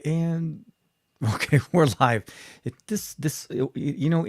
And okay, we're live. It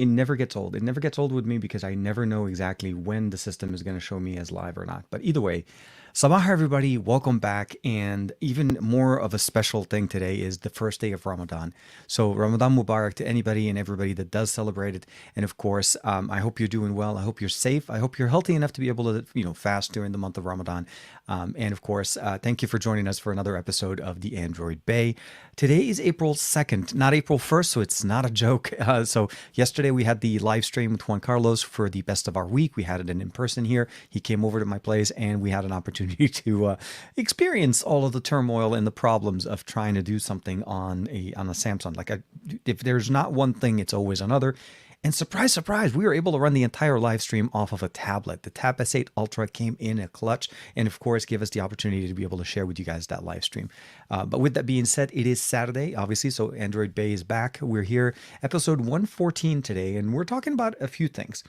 never gets old. It never gets old with me because I never know exactly when the system is going to show me as live or not. But either way, Sabah everybody, welcome back. And even more of a special thing today is the first day of Ramadan. So Ramadan Mubarak to anybody and everybody that does celebrate it. And of course, I hope you're doing well. I hope you're safe. I hope you're healthy enough to be able to, fast during the month of Ramadan. And of course, thank you for joining us for another episode of the Android Bay. Today is April 2nd, not April 1st, so it's not a joke. So yesterday we had the live stream with Juan Carlos for the best of our week. We had it in person here. He came over to my place and we had an opportunity to experience all of the turmoil and the problems of trying to do something on a Samsung. If there's not one thing, it's always another. And surprise, surprise, we were able to run the entire live stream off of a tablet. The Tab S8 Ultra came in a clutch and, of course, gave us the opportunity to be able to share with you guys that live stream. But with that being said, it is Saturday, obviously, so Android Bay is back. We're here, episode 114 today, and we're talking about a few things.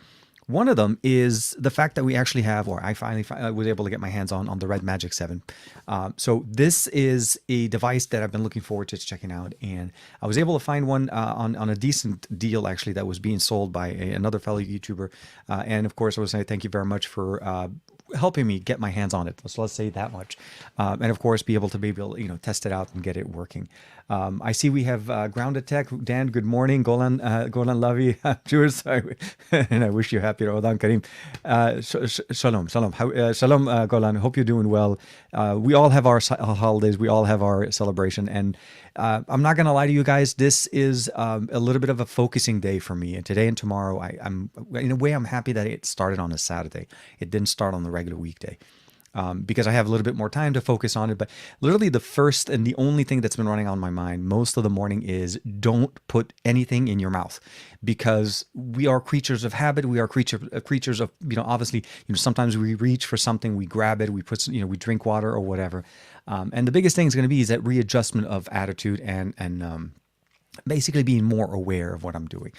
One of them is the fact that we actually have, or I finally was able to get my hands on the RedMagic 7. So this is a device that I've been looking forward to checking out, and I was able to find one on a decent deal actually that was being sold by another fellow YouTuber. And of course, I was saying thank you very much for helping me get my hands on it. So let's say that much. And of course, be able to test it out and get it working. I see we have Grounded Tech. Dan, good morning. Golan Lavi. Cheers. And I wish you happy Ramadan Kareem. Shalom. Shalom, Golan. Hope you're doing well. We all have our holidays. We all have our celebration. And I'm not going to lie to you guys. This is a little bit of a focusing day for me. And today and tomorrow, I'm in a way, I'm happy that it started on a Saturday. It didn't start on the regular weekday. Because I have a little bit more time to focus on it. But literally the first and the only thing that's been running on my mind most of the morning is don't put anything in your mouth, because we are creatures of habit. We are creatures of, obviously, sometimes we reach for something, we grab it, we put, we drink water or whatever. And the biggest thing is going to be is that readjustment of attitude and basically being more aware of what I'm doing.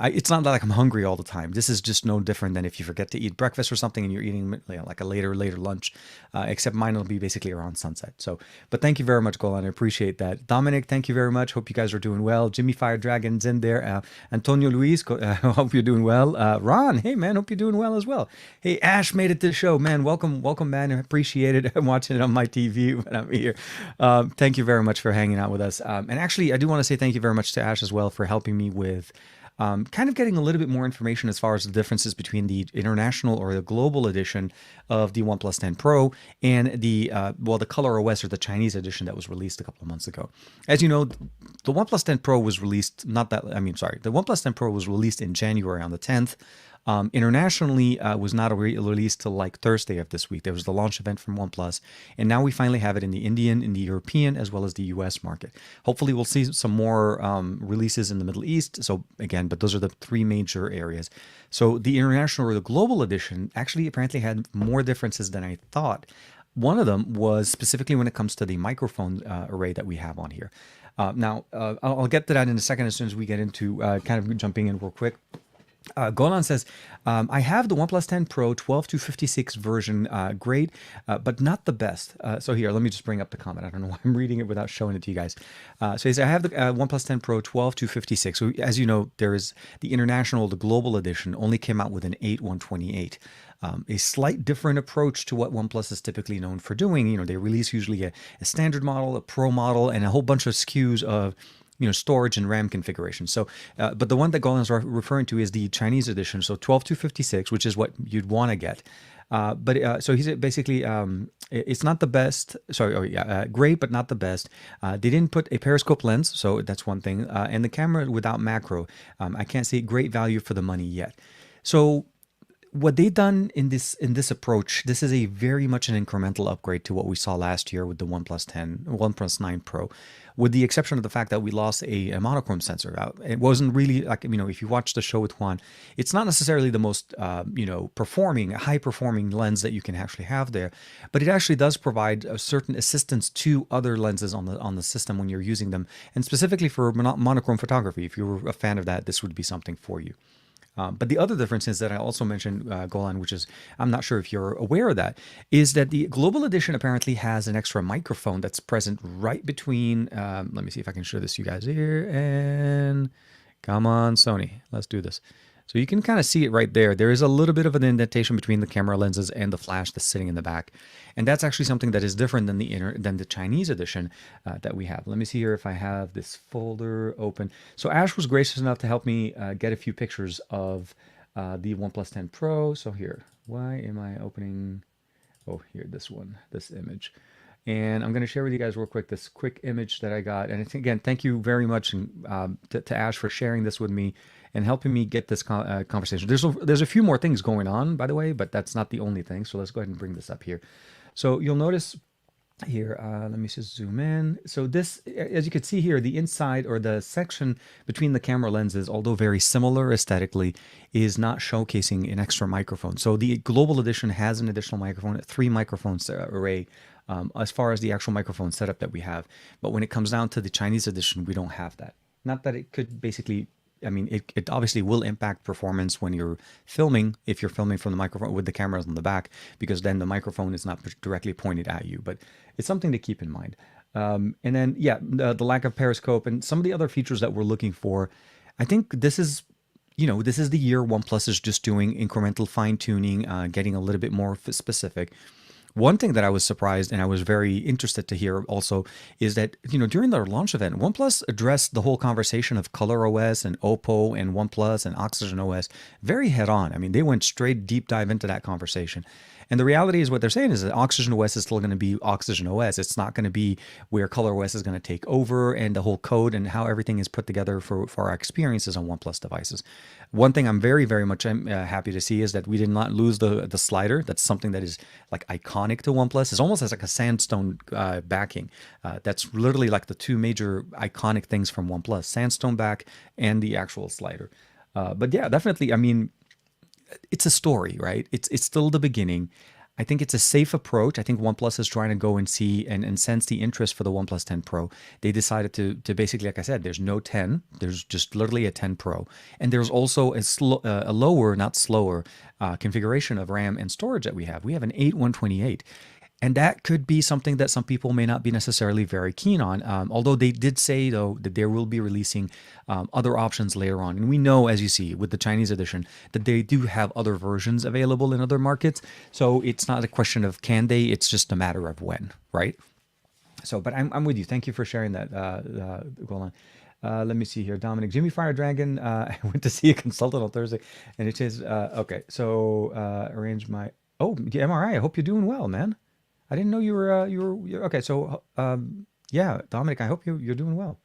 It's not like I'm hungry all the time. This is just no different than if you forget to eat breakfast or something and you're eating like a later lunch, except mine will be basically around sunset. So, but thank you very much, Golan. I appreciate that. Dominic, thank you very much. Hope you guys are doing well. Jimmy Fire Dragon's in there. Antonio Luis, hope you're doing well. Ron, hey man, hope you're doing well as well. Hey, Ash made it to the show, man. Welcome, man. I appreciate it. I'm watching it on my TV when I'm here. Thank you very much for hanging out with us. And actually, I do want to say thank you very much to Ash as well for helping me with kind of getting a little bit more information as far as the differences between the international or the global edition of the OnePlus 10 Pro and the Color OS or the Chinese edition that was released a couple of months ago. As you know, the OnePlus 10 Pro was released the OnePlus 10 Pro was released in January on the 10th. Internationally was not released till like Thursday of this week. There was the launch event from OnePlus, and now we finally have it in the Indian, in the European, as well as the US market. Hopefully we'll see some more releases in the Middle East. So again, but those are the three major areas. So the international or the global edition actually apparently had more differences than I thought. One of them was specifically when it comes to the microphone array that we have on here. Now, I'll get to that in a second as soon as we get into kind of jumping in real quick. Golan says, I have the OnePlus 10 Pro 12 to 56 version, great, but not the best. So here, let me just bring up the comment. I don't know why I'm reading it without showing it to you guys. So he says, I have the OnePlus 10 Pro 12 to 56. So as you know, there is the international, the global edition only came out with an 8128. A slight different approach to what OnePlus is typically known for doing. They release usually a standard model, a pro model, and a whole bunch of SKUs of storage and RAM configuration. So, but the one that Golan is referring to is the Chinese edition, so 12 to 56, which is what you'd want to get. So he's basically, it's not the best. Sorry, great, but not the best. They didn't put a periscope lens, so that's one thing. And the camera without macro, I can't say great value for the money yet. So what they've done in this approach, this is a very much an incremental upgrade to what we saw last year with the OnePlus 9 Pro, with the exception of the fact that we lost a monochrome sensor. It wasn't really like, if you watch the show with Juan, it's not necessarily the most, high performing lens that you can actually have there, but it actually does provide a certain assistance to other lenses on the system when you're using them. And specifically for monochrome photography, if you're a fan of that, this would be something for you. But the other difference is that I also mentioned, Golan, which is, I'm not sure if you're aware of that, is that the Global Edition apparently has an extra microphone that's present right between, let me see if I can show this to you guys here. And come on, Sony, let's do this. So you can kind of see it right there. There is a little bit of an indentation between the camera lenses and the flash that's sitting in the back. And that's actually something that is different than the Chinese edition that we have. Let me see here if I have this folder open. So Ash was gracious enough to help me get a few pictures of the OnePlus 10 Pro. So here, why am I opening? Oh, here, this one, this image. And I'm going to share with you guys real quick this quick image that I got. And again, thank you very much to Ash for sharing this with me and helping me get this conversation. There's a few more things going on, by the way, but that's not the only thing. So let's go ahead and bring this up here. So you'll notice here, let me just zoom in. So this, as you can see here, the inside or the section between the camera lenses, although very similar aesthetically, is not showcasing an extra microphone. So the Global Edition has an additional microphone, a 3 microphones array, as far as the actual microphone setup that we have. But when it comes down to the Chinese edition, we don't have that. Not that it could basically, I mean, it obviously will impact performance when you're filming, if you're filming from the microphone with the cameras on the back, because then the microphone is not directly pointed at you. But it's something to keep in mind. And then, yeah, the lack of periscope and some of the other features that we're looking for. I think this is, this is the year OnePlus is just doing incremental fine tuning, getting a little bit more specific. One thing that I was surprised and I was very interested to hear also is that, during their launch event, OnePlus addressed the whole conversation of Color OS and Oppo and OnePlus and Oxygen OS very head on. I mean, they went straight deep dive into that conversation. And the reality is what they're saying is that Oxygen OS is still going to be Oxygen OS. It's not going to be where Color OS is going to take over and the whole code and how everything is put together for our experiences on OnePlus devices. One thing I'm very, very much happy to see is that we did not lose the slider. That's something that is like iconic to OnePlus. It's almost as like a sandstone backing. That's literally like the two major iconic things from OnePlus, sandstone back and the actual slider. But yeah, definitely, I mean, it's a story, right? It's still the beginning. I think it's a safe approach. I think OnePlus is trying to go and see and sense the interest for the OnePlus 10 Pro. They decided to basically, like I said, there's no 10. There's just literally a 10 Pro. And there's also a lower, not slower, configuration of RAM and storage that we have. We have an 8128. And that could be something that some people may not be necessarily very keen on. Although they did say, though, that they will be releasing other options later on. And we know, as you see, with the Chinese edition, that they do have other versions available in other markets. So it's not a question of can they, it's just a matter of when, right? So, but I'm with you. Thank you for sharing that, Golan. Let me see here. Dominic, Jimmy Fire Dragon, I went to see a consultant on Thursday. And it is, okay, so arrange my, oh, the MRI. I hope you're doing well, man. I didn't know you were okay. So, yeah, Dominic, I hope you're doing well.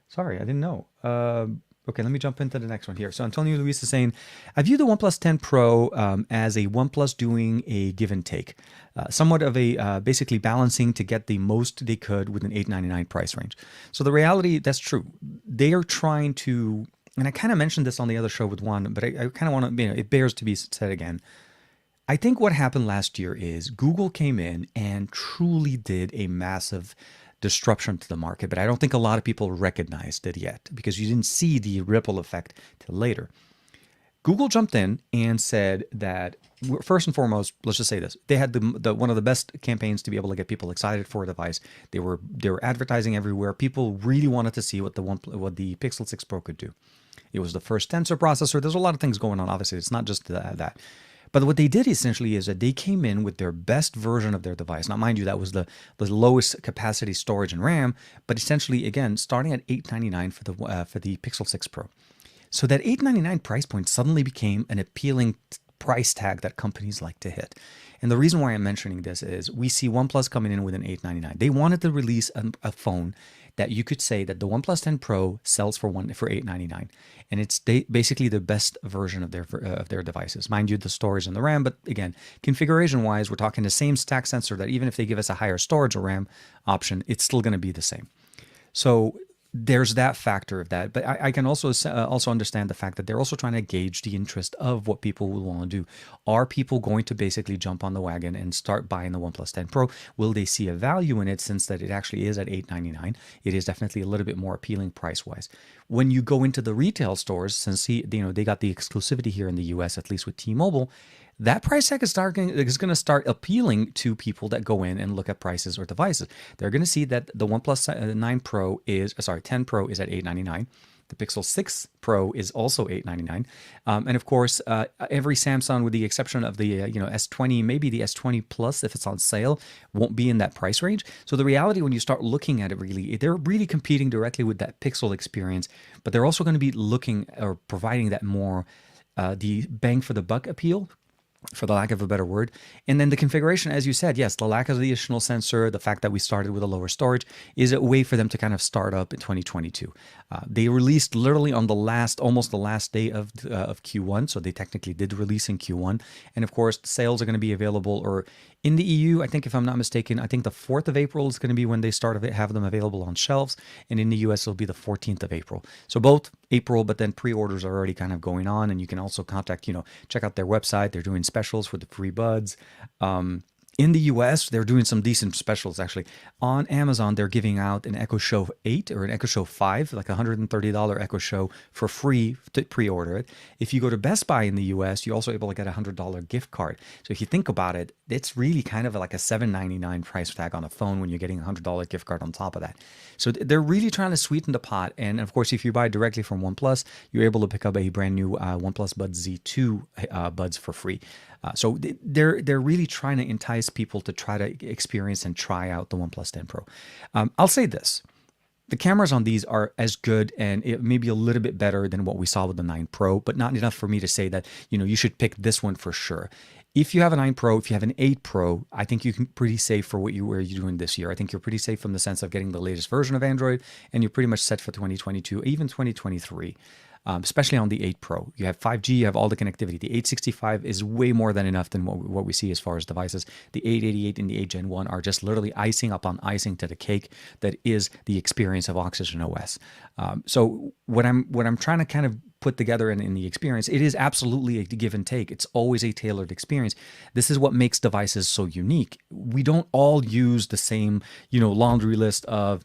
Sorry, I didn't know. Okay, let me jump into the next one here. So Antonio Luis is saying, I view the OnePlus 10 Pro as a OnePlus doing a give and take, somewhat of a basically balancing to get the most they could with an $899 price range. So the reality, that's true. They are trying to, and I kind of mentioned this on the other show with Juan, but I kind of want to, it bears to be said again. I think what happened last year is Google came in and truly did a massive disruption to the market, but I don't think a lot of people recognized it yet because you didn't see the ripple effect till later. Google jumped in and said that, first and foremost, let's just say this: they had the one of the best campaigns to be able to get people excited for a device. They were advertising everywhere. People really wanted to see what the Pixel 6 Pro could do. It was the first tensor processor. There's a lot of things going on. Obviously, it's not just that. But what they did essentially is that they came in with their best version of their device. Now, mind you, that was the lowest capacity storage and RAM, but essentially, again, starting at $899 for the Pixel 6 Pro. So that $899 price point suddenly became an appealing price tag that companies like to hit. And the reason why I'm mentioning this is we see OnePlus coming in with an $899. They wanted to release a phone that you could say that the OnePlus 10 Pro sells for $899, and it's basically the best version of their devices. Mind you, the storage and the RAM, but again, configuration-wise, we're talking the same stack sensor that even if they give us a higher storage or RAM option, it's still going to be the same. So there's that factor of that, but I can also also understand the fact that they're also trying to gauge the interest of what people will want to do. Are people going to basically jump on the wagon and start buying the OnePlus 10 Pro? Will they see a value in it, since that it actually is at $899? It is definitely a little bit more appealing price wise. When you go into the retail stores, since they got the exclusivity here in the US, at least with T-Mobile, that price tag is going to start appealing to people that go in and look at prices or devices. They're going to see that the OnePlus 9 Pro is, 10 Pro is at $899. The Pixel 6 Pro is also $899. And of course, every Samsung, with the exception of the S20, maybe the S20 Plus, if it's on sale, won't be in that price range. So the reality, when you start looking at it, really, they're really competing directly with that Pixel experience, but they're also going to be looking or providing that more the bang for the buck appeal, for the lack of a better word. And then the configuration, as you said, yes, the lack of the additional sensor, the fact that we started with a lower storage, is a way for them to kind of start up in 2022. They released literally on almost the last day of Q1, so they technically did release in Q1. And of course, sales are going to be available, or in the EU, I think, if I'm not mistaken, I think the 4th of April is going to be when they have them available on shelves. And in the US, it'll be the 14th of April. So both April, but then pre-orders are already kind of going on. And you can also check out their website. They're doing specials for the free buds. In the US, they're doing some decent specials, actually. On Amazon, they're giving out an Echo Show 8 or an Echo Show 5, like a $130 Echo Show for free to pre-order it. If you go to Best Buy in the US, you're also able to get a $100 gift card. So if you think about it, it's really kind of like a $799 price tag on a phone when you're getting a $100 gift card on top of that. So they're really trying to sweeten the pot. And of course, if you buy directly from OnePlus, you're able to pick up a brand new OnePlus Buds Z2 buds for free. So they're really trying to entice people to try to experience and try out the OnePlus 10 Pro. I'll say this. The cameras on these are as good, and it may be a little bit better than what we saw with the 9 Pro, but not enough for me to say that, you should pick this one for sure. If you have a 9 Pro, if you have an 8 Pro, I think you're pretty safe for what you're doing this year. I think you're pretty safe from the sense of getting the latest version of Android, and you're pretty much set for 2022, even 2023. Especially on the 8 Pro. You have 5G, you have all the connectivity. The 865 is way more than enough than what we see as far as devices. The 888 and the 8 Gen 1 are just literally icing upon icing to the cake that is the experience of Oxygen OS. So what I'm trying to kind of put together in the experience, it is absolutely a give and take. It's always a tailored experience. This is what makes devices so unique. We don't all use the same, laundry list of,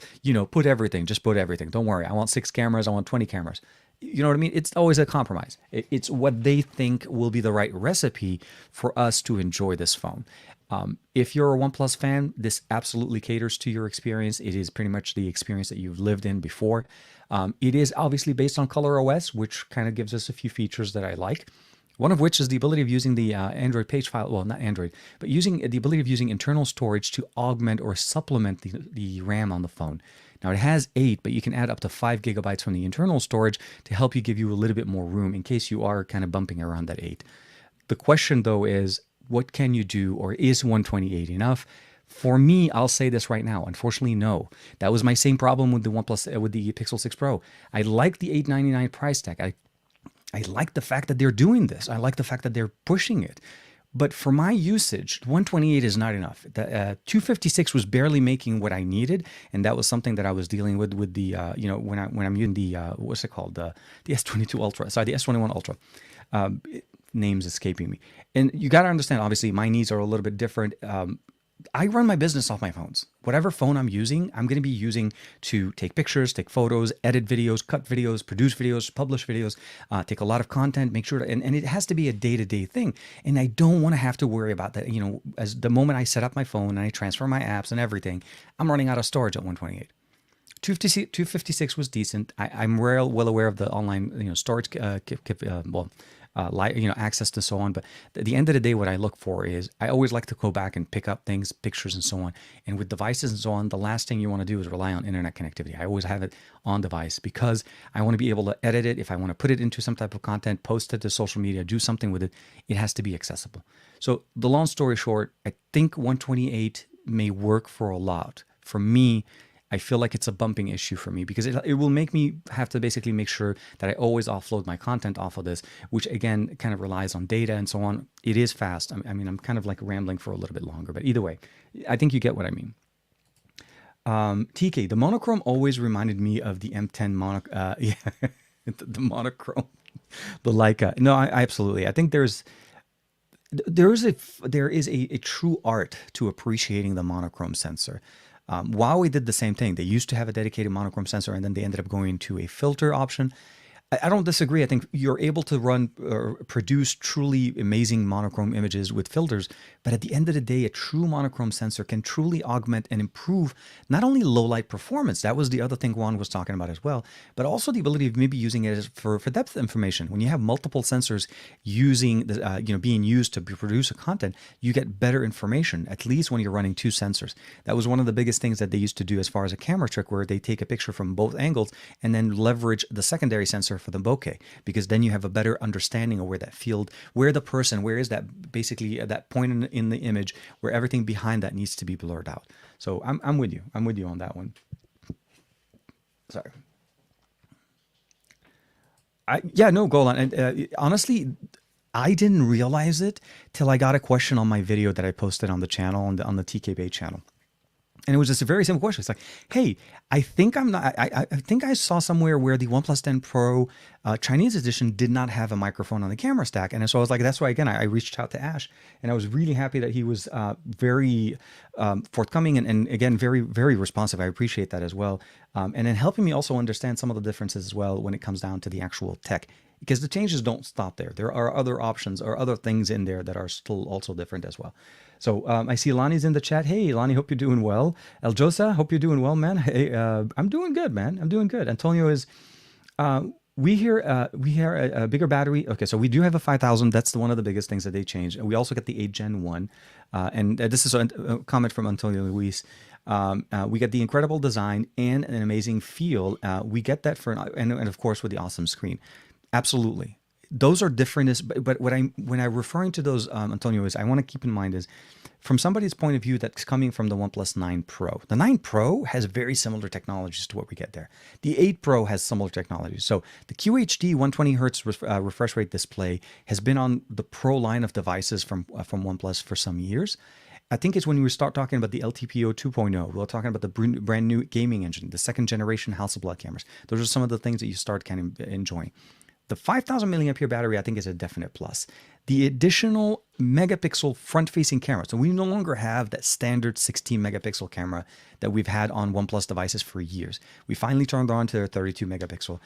put everything. Don't worry. I want 6 cameras. I want 20 cameras. You know what I mean? It's always a compromise. It's what they think will be the right recipe for us to enjoy this phone. If you're a OnePlus fan, this absolutely caters to your experience. It is pretty much the experience that you've lived in before. It is obviously based on ColorOS, which kind of gives us a few features that I like. One of which is the ability of using the Android page file, well, not Android, but using the ability of using internal storage to augment or supplement the RAM on the phone. Now it has 8, but you can add up to 5 gigabytes from the internal storage to help give you a little bit more room in case you are kind of bumping around that 8. The question though is, what can you do, or is 128 enough? For me, I'll say this right now. Unfortunately, no. That was my same problem with the with the Pixel 6 Pro. I like the $899 price tag. I like the fact that they're doing this. I like the fact that they're pushing it. But for my usage, 128 is not enough. The 256 was barely making what I needed, and that was something that I was dealing with the when I'm using the what's it called, the S22 Ultra, sorry, the S21 Ultra. Names escaping me. And you got to understand, obviously, my needs are a little bit different. I run my business off my phones. Whatever phone I'm using, I'm going to be using to take pictures, take photos, edit videos, cut videos, produce videos, publish videos, take a lot of content, make sure and it has to be a day-to-day thing. And I don't want to have to worry about that. As the moment I set up my phone and I transfer my apps and everything, I'm running out of storage at 128. 256 was decent. I'm well aware of the online, storage, access to so on. But at the end of the day, what I look for is I always like to go back and pick up things, pictures and so on. And with devices and so on, the last thing you want to do is rely on internet connectivity. I always have it on device because I want to be able to edit it. If I want to put it into some type of content, post it to social media, do something with it, it has to be accessible. So the long story short, I think 128 may work for a lot. For me, I feel like it's a bumping issue for me because it will make me have to basically make sure that I always offload my content off of this, which again kind of relies on data and so on. It is fast. I mean, I'm kind of like rambling for a little bit longer, but either way, I think you get what I mean. TK, the monochrome always reminded me of the M10 yeah, the monochrome, the Leica. No, I absolutely. I think there is a true art to appreciating the monochrome sensor. Huawei did the same thing. They used to have a dedicated monochrome sensor, and then they ended up going to a filter option. I don't disagree. I think you're able to run or produce truly amazing monochrome images with filters, but at the end of the day, a true monochrome sensor can truly augment and improve not only low light performance, that was the other thing Juan was talking about as well, but also the ability of maybe using it as for depth information. When you have multiple sensors using being used to produce a content, you get better information, at least when you're running two sensors. That was one of the biggest things that they used to do as far as a camera trick, where they take a picture from both angles and then leverage the secondary sensor for the bokeh, because then you have a better understanding of where that field, where the person, where is that, basically that point in the image where everything behind that needs to be blurred out. So I'm with you. I'm with you on that one. Sorry. Yeah, no, Golan. And honestly, I didn't realize it till I got a question on my video that I posted on the channel, on the TK Bay channel. And it was just a very simple question. It's like, hey, I think I think I saw somewhere where the OnePlus 10 Pro Chinese edition did not have a microphone on the camera stack. And so I was like, that's why, again, I reached out to Ash, and I was really happy that he was very forthcoming and again, very, very responsive. I appreciate that as well. And then helping me also understand some of the differences as well when it comes down to the actual tech, because the changes don't stop there. There are other options or other things in there that are still also different as well. So I see Lonnie's in the chat. Hey, Lonnie, hope you're doing well. El Josa, hope you're doing well, man. Hey, I'm doing good, man. I'm doing good. Antonio is, we hear a bigger battery. Okay, so we do have a 5000. That's one of the biggest things that they changed. We also get the 8 Gen 1. And this is a comment from Antonio Luis. We get the incredible design and an amazing feel. We get that and of course with the awesome screen. Absolutely. Those are different, but when I'm referring to those, Antonio, is I want to keep in mind is from somebody's point of view that's coming from the OnePlus 9 Pro. The 9 Pro has very similar technologies to what we get there. The 8 Pro has similar technologies. So the QHD 120 hertz refresh rate display has been on the Pro line of devices from OnePlus for some years. I think it's when we start talking about the LTPO 2.0, we're talking about the brand new gaming engine, the second generation Hasselblad cameras. Those are some of the things that you start kind of enjoying. The 5000 milliampere battery, I think, is a definite plus. The additional megapixel front-facing camera. So we no longer have that standard 16 megapixel camera that we've had on OnePlus devices for years. We finally turned on to 32 megapixel.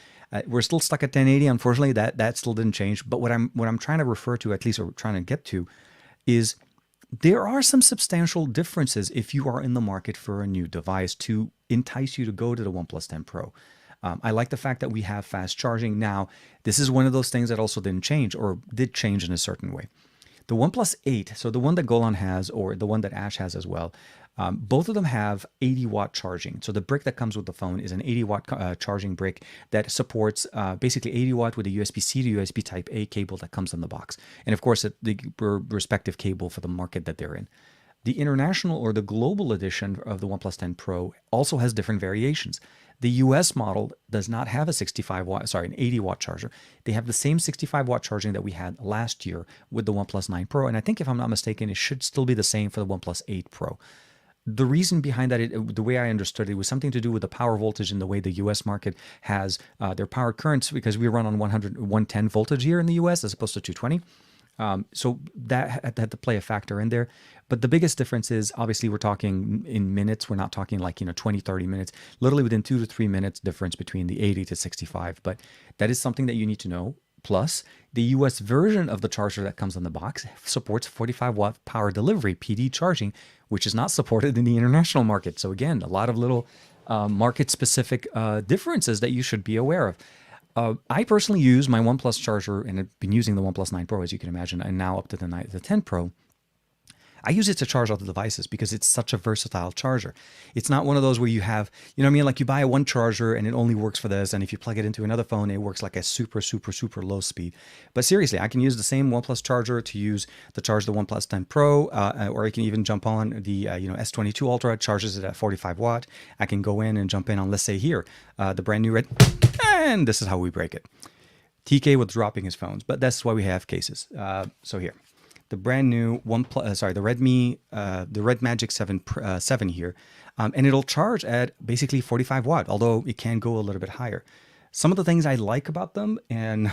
We're still stuck at 1080. Unfortunately, that still didn't change. But what I'm trying to refer to, at least, or trying to get to, is there are some substantial differences if you are in the market for a new device to entice you to go to the OnePlus 10 Pro. I like the fact that we have fast charging. Now, this is one of those things that also didn't change or did change in a certain way. The OnePlus 8, so the one that Golan has or the one that Ash has as well, both of them have 80-watt charging. So the brick that comes with the phone is an 80-watt charging brick that supports basically 80 watt with a USB-C to USB Type-A cable that comes in the box. And of course, the respective cable for the market that they're in. The international or the global edition of the OnePlus 10 Pro also has different variations. The US model does not have an 80-watt charger. They have the same 65-watt charging that we had last year with the OnePlus 9 Pro. And I think if I'm not mistaken, it should still be the same for the OnePlus 8 Pro. The reason behind that, the way I understood it, was something to do with the power voltage and the way the US market has their power currents, because we run on 110 voltage here in the US as opposed to 220. So that had to play a factor in there. But the biggest difference is, obviously, we're talking in minutes. We're not talking like, 20, 30 minutes, literally within 2 to 3 minutes difference between the 80 to 65. But that is something that you need to know. Plus, the US version of the charger that comes on the box supports 45-watt power delivery, PD charging, which is not supported in the international market. So again, a lot of little market-specific differences that you should be aware of. I personally use my OnePlus charger, and I've been using the OnePlus 9 Pro, as you can imagine, and now up to the 10 Pro. I use it to charge all the devices because it's such a versatile charger. It's not one of those where you have, like you buy one charger and it only works for this, and if you plug it into another phone, it works like a super, super, super low speed. But seriously, I can use the same OnePlus charger to charge the OnePlus 10 Pro, or I can even jump on the S22 Ultra. It charges it at 45 watt. I can go in and jump in on, let's say here, the brand new and this is how we break it. TK was dropping his phones, but that's why we have cases. So here. the brand new OnePlus, the Redmi, the RedMagic 7 here, and it'll charge at basically 45 watt, although it can go a little bit higher. Some of the things I like about them, and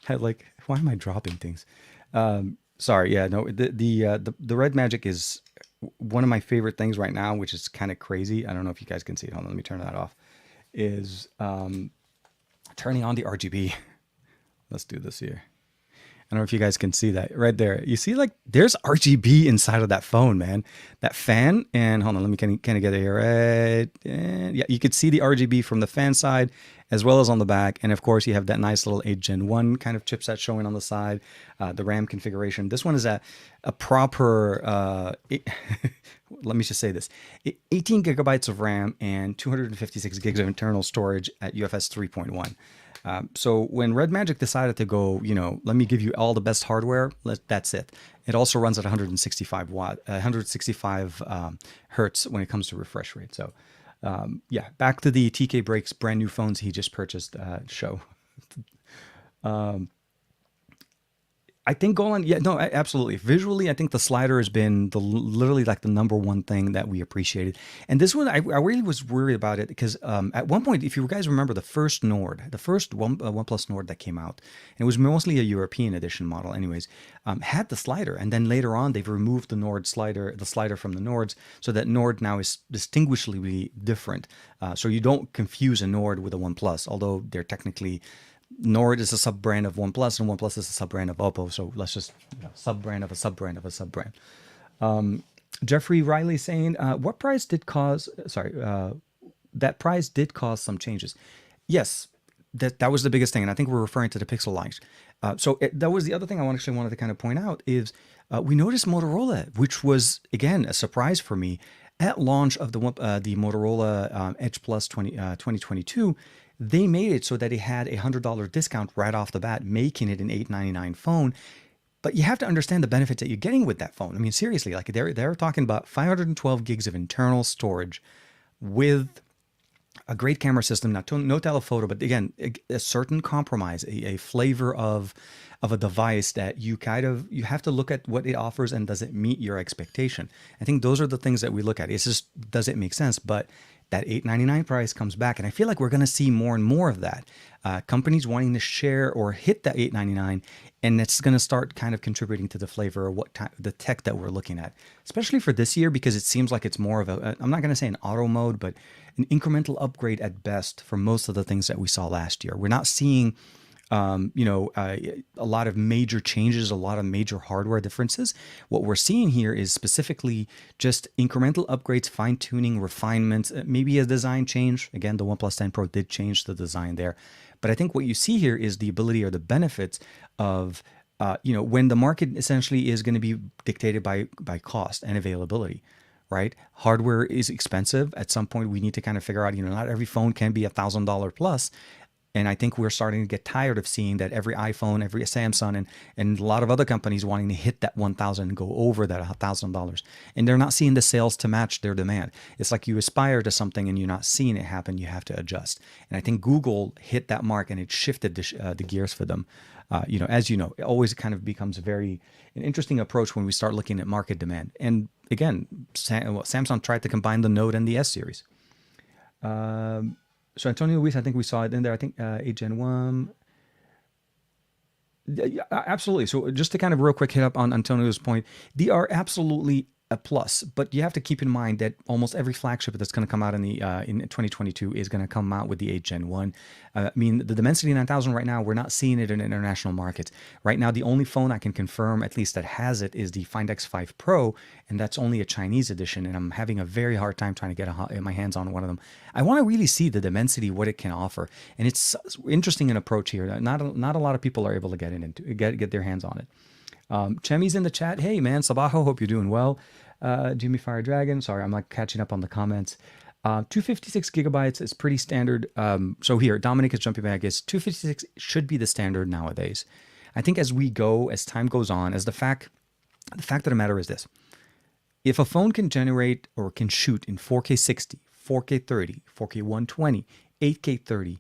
I like, why am I dropping things? Sorry, yeah, no, the RedMagic is one of my favorite things right now, which is kind of crazy. I don't know if you guys can see it. Hold on, let me turn that off. Is turning on the RGB. Let's do this here. I don't know if you guys can see that right there. You see, like, there's RGB inside of that phone, man. That fan, and hold on, let me kind of get it here. Right, and yeah, you could see the RGB from the fan side as well as on the back. And of course, you have that nice little 8 Gen 1 kind of chipset showing on the side. The RAM configuration. This one is a proper, let me just say this, 18 gigabytes of RAM and 256 gigs of internal storage at UFS 3.1. So when RedMagic decided to go, let me give you all the best hardware, that's it. It also runs at 165 hertz when it comes to refresh rate. So yeah, back to the TK Breaks brand new phones he just purchased show. I think Golan, yeah, no, absolutely. Visually, I think the slider has been literally like the number one thing that we appreciated. And this one, I really was worried about it because at one point, if you guys remember the first Nord, the first OnePlus Nord that came out, and it was mostly a European edition model anyways, had the slider. And then later on, they've removed the Nord slider, the slider from the Nords, so that Nord now is distinguishably different. So you don't confuse a Nord with a OnePlus, although they're technically... Nord is a sub-brand of OnePlus, and OnePlus is a sub-brand of Oppo. So let's just sub-brand of a sub-brand of a sub-brand. Jeffrey Riley saying, what price did cause... Sorry, that price did cause some changes. Yes, that was the biggest thing, and I think we're referring to the Pixel Lite. That was the other thing I wanted to kind of point out is we noticed Motorola, which was, again, a surprise for me. At launch of the Motorola Edge Plus 2022, they made it so that it had a $100 discount right off the bat, making it an $899 phone. But you have to understand the benefits that you're getting with that phone. I mean, seriously, like they're talking about 512 gigs of internal storage with a great camera system. Now, no telephoto, but again, a certain compromise, a flavor of a device that you have to look at what it offers and does it meet your expectation. I think those are the things that we look at. It's just, does it make sense? But that $899 price comes back, and I feel like we're going to see more and more of that. Companies wanting to share or hit that $899, and it's going to start kind of contributing to the flavor of the tech that we're looking at, especially for this year, because it seems like it's more of I'm not going to say an auto mode, but an incremental upgrade at best for most of the things that we saw last year. We're not seeing a lot of major changes, a lot of major hardware differences. What we're seeing here is specifically just incremental upgrades, fine tuning, refinements, maybe a design change. Again, the OnePlus 10 Pro did change the design there. But I think what you see here is the ability or the benefits of, when the market essentially is going to be dictated by cost and availability. Right? Hardware is expensive. At some point, we need to kind of figure out, not every phone can be $1,000 plus. And I think we're starting to get tired of seeing that every iPhone, every Samsung, and a lot of other companies wanting to hit that 1,000 and go over that $1,000. And they're not seeing the sales to match their demand. It's like you aspire to something and you're not seeing it happen. You have to adjust. And I think Google hit that mark and it shifted the gears for them. As you know, it always kind of becomes an interesting approach when we start looking at market demand. And again, Samsung tried to combine the Note and the S series. So Antonio Luis, I think we saw it in there. I think 8 Gen 1. Yeah, absolutely. So just to kind of real quick hit up on Antonio's point, they are absolutely a plus, but you have to keep in mind that almost every flagship that's going to come out in 2022 is going to come out with the 8 Gen 1. I mean, the Dimensity 9000 right now, we're not seeing it in international markets. Right now, the only phone I can confirm, at least that has it, is the Find X5 Pro, and that's only a Chinese edition, and I'm having a very hard time trying to get my hands on one of them. I want to really see the Dimensity, what it can offer, and it's interesting an approach here. Not a lot of people are able to get their hands on it. Chemi's in the chat. Hey man, Sabaho, hope you're doing well. Jimmy Fire Dragon, sorry, I'm like catching up on the comments. 256 gigabytes is pretty standard. So here, Dominic is jumping back. 256 should be the standard nowadays. I think as time goes on, the fact of the matter is this: if a phone can generate or can shoot in 4K 60, 4K 30, 4K 120, 8K 30,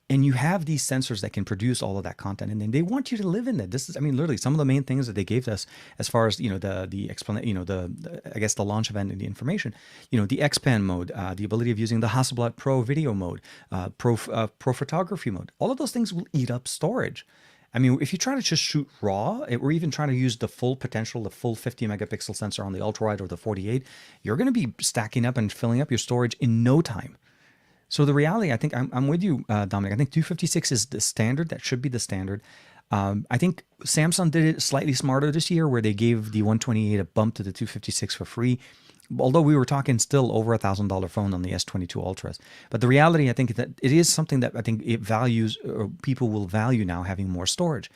And you have these sensors that can produce all of that content, and then they want you to live in it. This is, I mean, literally some of the main things that they gave us as far as, the explanation, I guess the launch event and the information, the X-Pan mode, the ability of using the Hasselblad Pro video mode, pro photography mode. All of those things will eat up storage. I mean, if you try to just shoot raw, or even trying to use the full potential, the full 50 megapixel sensor on the ultra wide or the 48, you're going to be stacking up and filling up your storage in no time. So the reality, I think I'm with you, Dominic. I think 256 is the standard. That should be the standard. I think Samsung did it slightly smarter this year, where they gave the 128 a bump to the 256 for free. Although we were talking still over $1,000 phone on the S22 Ultras. But the reality, I think that it is something that I think it values, or people will value now, having more storage.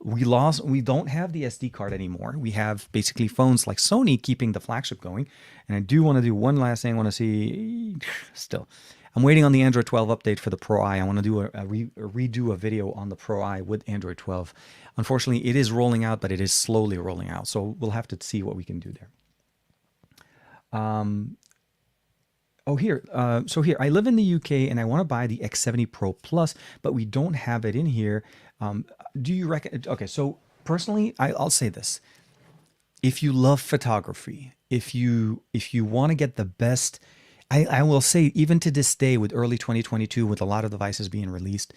We don't have the SD card anymore. We have basically phones like Sony keeping the flagship going. And I do want to do one last thing. I want to see still. I'm waiting on the Android 12 update for the Pro I. I want to do a redo a video on the Pro I with Android 12. Unfortunately, it is rolling out, but it is slowly rolling out. So we'll have to see what we can do there. So here, I live in the UK and I want to buy the X70 Pro Plus, but we don't have it in here. Do you reckon? Okay, so personally, I'll say this. If you love photography, if you want to get the best, I will say, even to this day, with early 2022, with a lot of devices being released,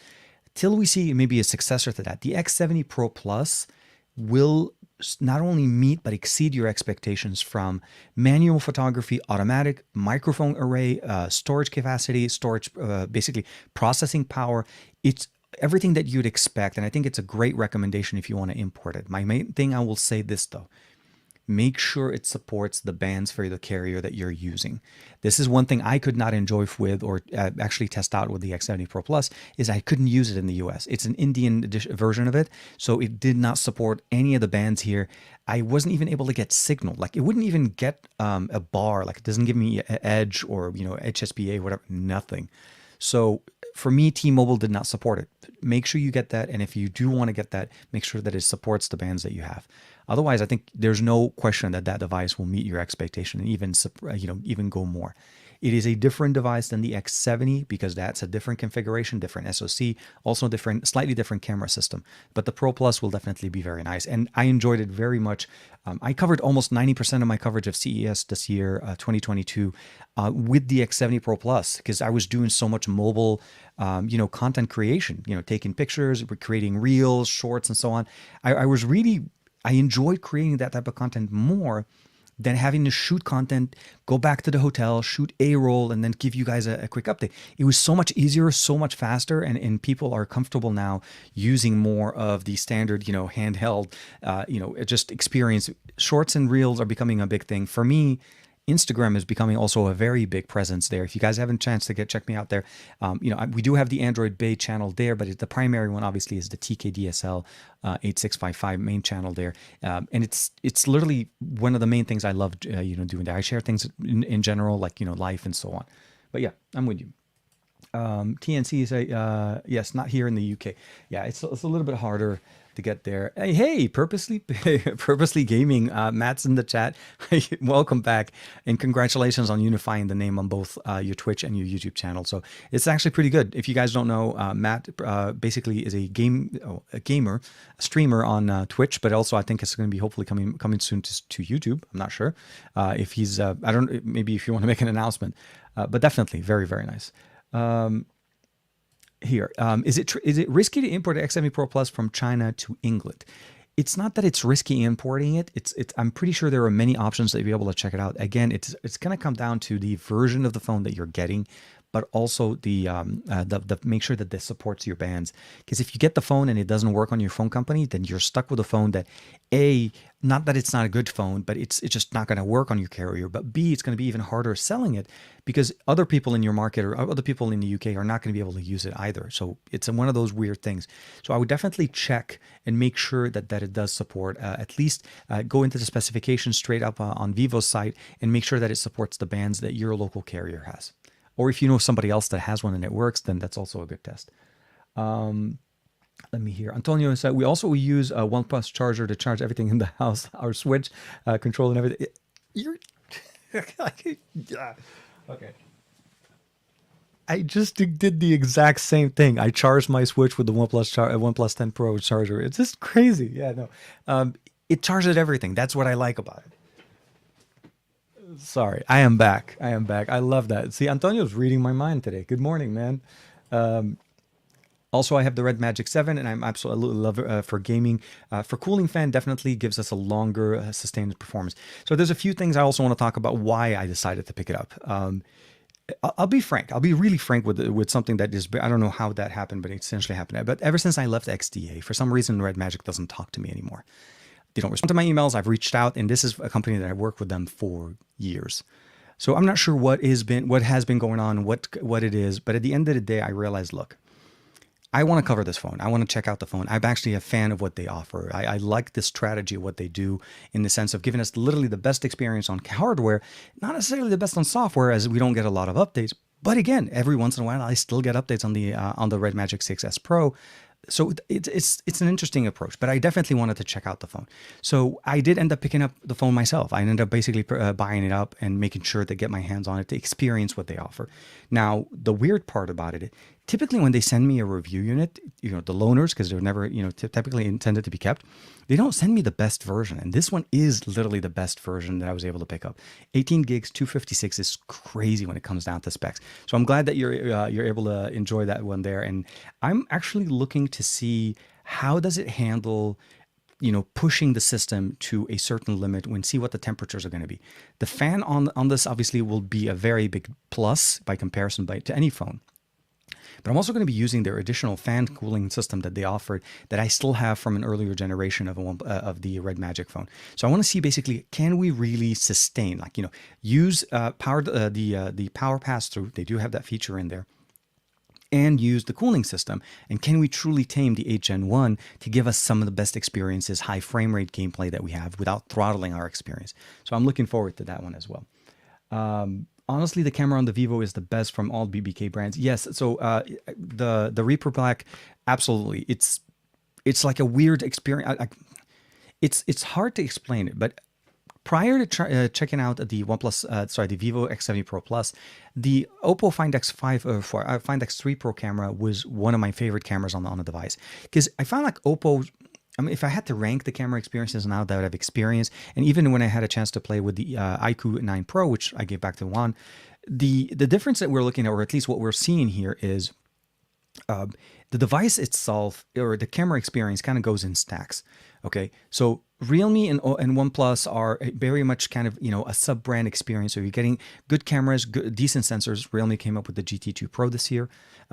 till we see maybe a successor to that, the X70 Pro Plus will not only meet but exceed your expectations from manual photography, automatic, microphone array, storage capacity, storage, basically processing power. It's everything that you'd expect, and I think it's a great recommendation if you want to import it. My main thing, I will say this though. Make sure it supports the bands for the carrier that you're using. This is one thing I could not enjoy with, or actually test out with the X70 Pro Plus, is I couldn't use it in the US. It's an Indian version of it, so it did not support any of the bands here. I wasn't even able to get signal. Like, it wouldn't even get a bar. Like, it doesn't give me Edge or HSPA, whatever, nothing. So for me, T-Mobile did not support it. Make sure you get that, and if you do want to get that, make sure that it supports the bands that you have. Otherwise, I think there's no question that that device will meet your expectation and even go more. It is a different device than the X70 because that's a different configuration, different SoC, also slightly different camera system. But the Pro Plus will definitely be very nice, and I enjoyed it very much. I covered almost 90% of my coverage of CES this year, 2022, with the X70 Pro Plus, because I was doing so much mobile, content creation, taking pictures, creating reels, shorts, and so on. I enjoyed creating that type of content more than having to shoot content, go back to the hotel, shoot a roll, and then give you guys a quick update. It was so much easier, so much faster, and people are comfortable now using more of the standard, handheld, just experience. Shorts and reels are becoming a big thing. For me, Instagram is becoming also a very big presence there. If you guys haven't a chance to check me out there, we do have the Android Bay channel there, but the primary one obviously is the TKDSL 8655 main channel there, and it's literally one of the main things I love, doing there. I share things in general, like life and so on. But yeah, I'm with you. TNC say yes, not here in the UK. Yeah, it's a little bit harder to get there. Hey, purposely gaming. Matt's in the chat. Welcome back, and congratulations on unifying the name on both your Twitch and your YouTube channel. So it's actually pretty good. If you guys don't know, Matt basically is a gamer, a streamer on Twitch, but also I think it's going to be hopefully coming soon to YouTube. I'm not sure if he's. I don't. Maybe if you want to make an announcement, but definitely very, very nice. Here, is it risky to import X70 Pro Plus from China to England? It's not that it's risky importing it. I'm pretty sure there are many options that you'll be able to check it out. Again, it's going to come down to the version of the phone that you're getting, but also the make sure that this supports your bands. Because if you get the phone and it doesn't work on your phone company, then you're stuck with a phone that not that it's not a good phone, but it's just not going to work on your carrier. But B, it's going to be even harder selling it because other people in your market or other people in the UK are not going to be able to use it either. So it's one of those weird things. So I would definitely check and make sure that it does support, at least go into the specifications straight up on Vivo's site and make sure that it supports the bands that your local carrier has. Or if you know somebody else that has one and it works, then that's also a good test. Let me hear. Antonio said, we also use a OnePlus charger to charge everything in the house, our Switch, control and everything. You're... yeah. Okay. I just did the exact same thing. I charged my Switch with the OnePlus 10 Pro charger. It's just crazy. Yeah, no. Um, it charges everything. That's what I like about it. Sorry, I am back. I am back. I love that. See, Antonio's reading my mind today. Good morning, man. Also, I have the RedMagic 7, and I'm absolutely love it for gaming. For cooling fan, definitely gives us a longer sustained performance. So there's a few things I also want to talk about why I decided to pick it up. I'll be frank. I'll be really frank with something that is, I don't know how that happened, but it essentially happened. But ever since I left XDA, for some reason, RedMagic doesn't talk to me anymore. They don't respond to my emails. I've reached out, and this is a company that I've worked with them for years. So I'm not sure what has been going on, what it is. But at the end of the day, I realized, look, I want to cover this phone. I want to check out the phone. I'm actually a fan of what they offer. I like the strategy of what they do in the sense of giving us literally the best experience on hardware, not necessarily the best on software, as we don't get a lot of updates. But again, every once in a while, I still get updates on the RedMagic 6S Pro. So it's an interesting approach, but I definitely wanted to check out the phone. So I did end up picking up the phone myself. I ended up basically buying it up and making sure to get my hands on it to experience what they offer. Now, the weird part about it, typically when they send me a review unit, the loaners, because they're never, typically intended to be kept, they don't send me the best version. And this one is literally the best version that I was able to pick up. 18 gigs, 256 is crazy when it comes down to specs. So I'm glad that you're able to enjoy that one there. And I'm actually looking to see how does it handle pushing the system to a certain limit when see what the temperatures are going to be. The fan on this obviously will be a very big plus by comparison to any phone. But I'm also going to be using their additional fan cooling system that they offered that I still have from an earlier generation of the RedMagic phone. So I want to see basically, can we really sustain, use the power pass through? They do have that feature in there. And use the cooling system. And can we truly tame the 8 Gen 1 to give us some of the best experiences, high frame rate gameplay that we have without throttling our experience? So I'm looking forward to that one as well. Honestly, the camera on the Vivo is the best from all BBK brands. Yes, so the Reaper Black, absolutely. It's like a weird experience. It's hard to explain it, but prior to checking out the the Vivo X70 Pro Plus, the Oppo Find X5 Find X3 Pro camera was one of my favorite cameras on the device, because I found like Oppo. I mean, if I had to rank the camera experiences now that I've experienced, and even when I had a chance to play with the iQOO 9 Pro, which I gave back to Juan, the difference that we're looking at, or at least what we're seeing here, is the device itself, or the camera experience, kind of goes in stacks. Okay, so Realme and OnePlus are very much kind of, a sub-brand experience. So you're getting good cameras, decent sensors. Realme came up with the GT2 Pro this year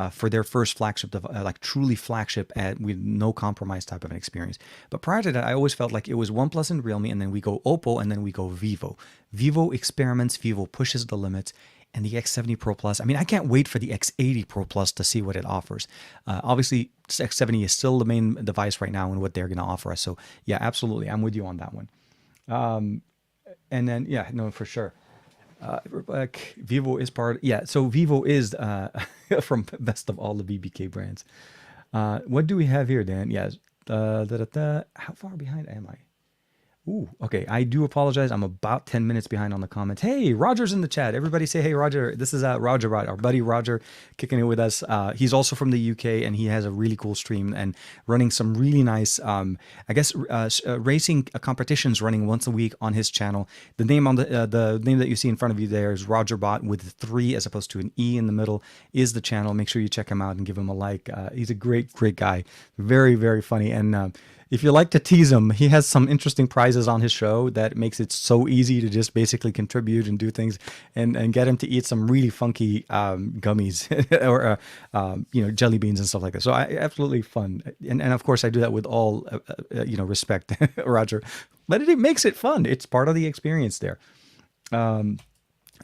for their first flagship, like truly flagship with no compromise type of an experience. But prior to that, I always felt like it was OnePlus and Realme, and then we go Oppo, and then we go Vivo. Vivo experiments, Vivo pushes the limits. And the X70 Pro Plus, I mean, I can't wait for the X80 Pro Plus to see what it offers. Obviously, X70 is still the main device right now and what they're going to offer us. So yeah, absolutely. I'm with you on that one. And then, yeah, no, for sure. Vivo is so Vivo is from best of all the BBK brands. What do we have here, Dan? Yes. How far behind am I? Ooh, okay. I do apologize. I'm about 10 minutes behind on the comments. Hey, Roger's in the chat. Everybody say, hey, Roger. This is Roger, our buddy Roger, kicking it with us. He's also from the UK, and he has a really cool stream and running some really nice, racing competitions running once a week on his channel. The name on the name that you see in front of you there is RogerBot with 3 as opposed to an E in the middle is the channel. Make sure you check him out and give him a like. He's a great guy. Very, very funny. And if you like to tease him, he has some interesting prizes on his show that makes it so easy to just basically contribute and do things and get him to eat some really funky gummies or jelly beans and stuff like that. So absolutely fun. And of course I do that with all respect, Roger. But it makes it fun. It's part of the experience there.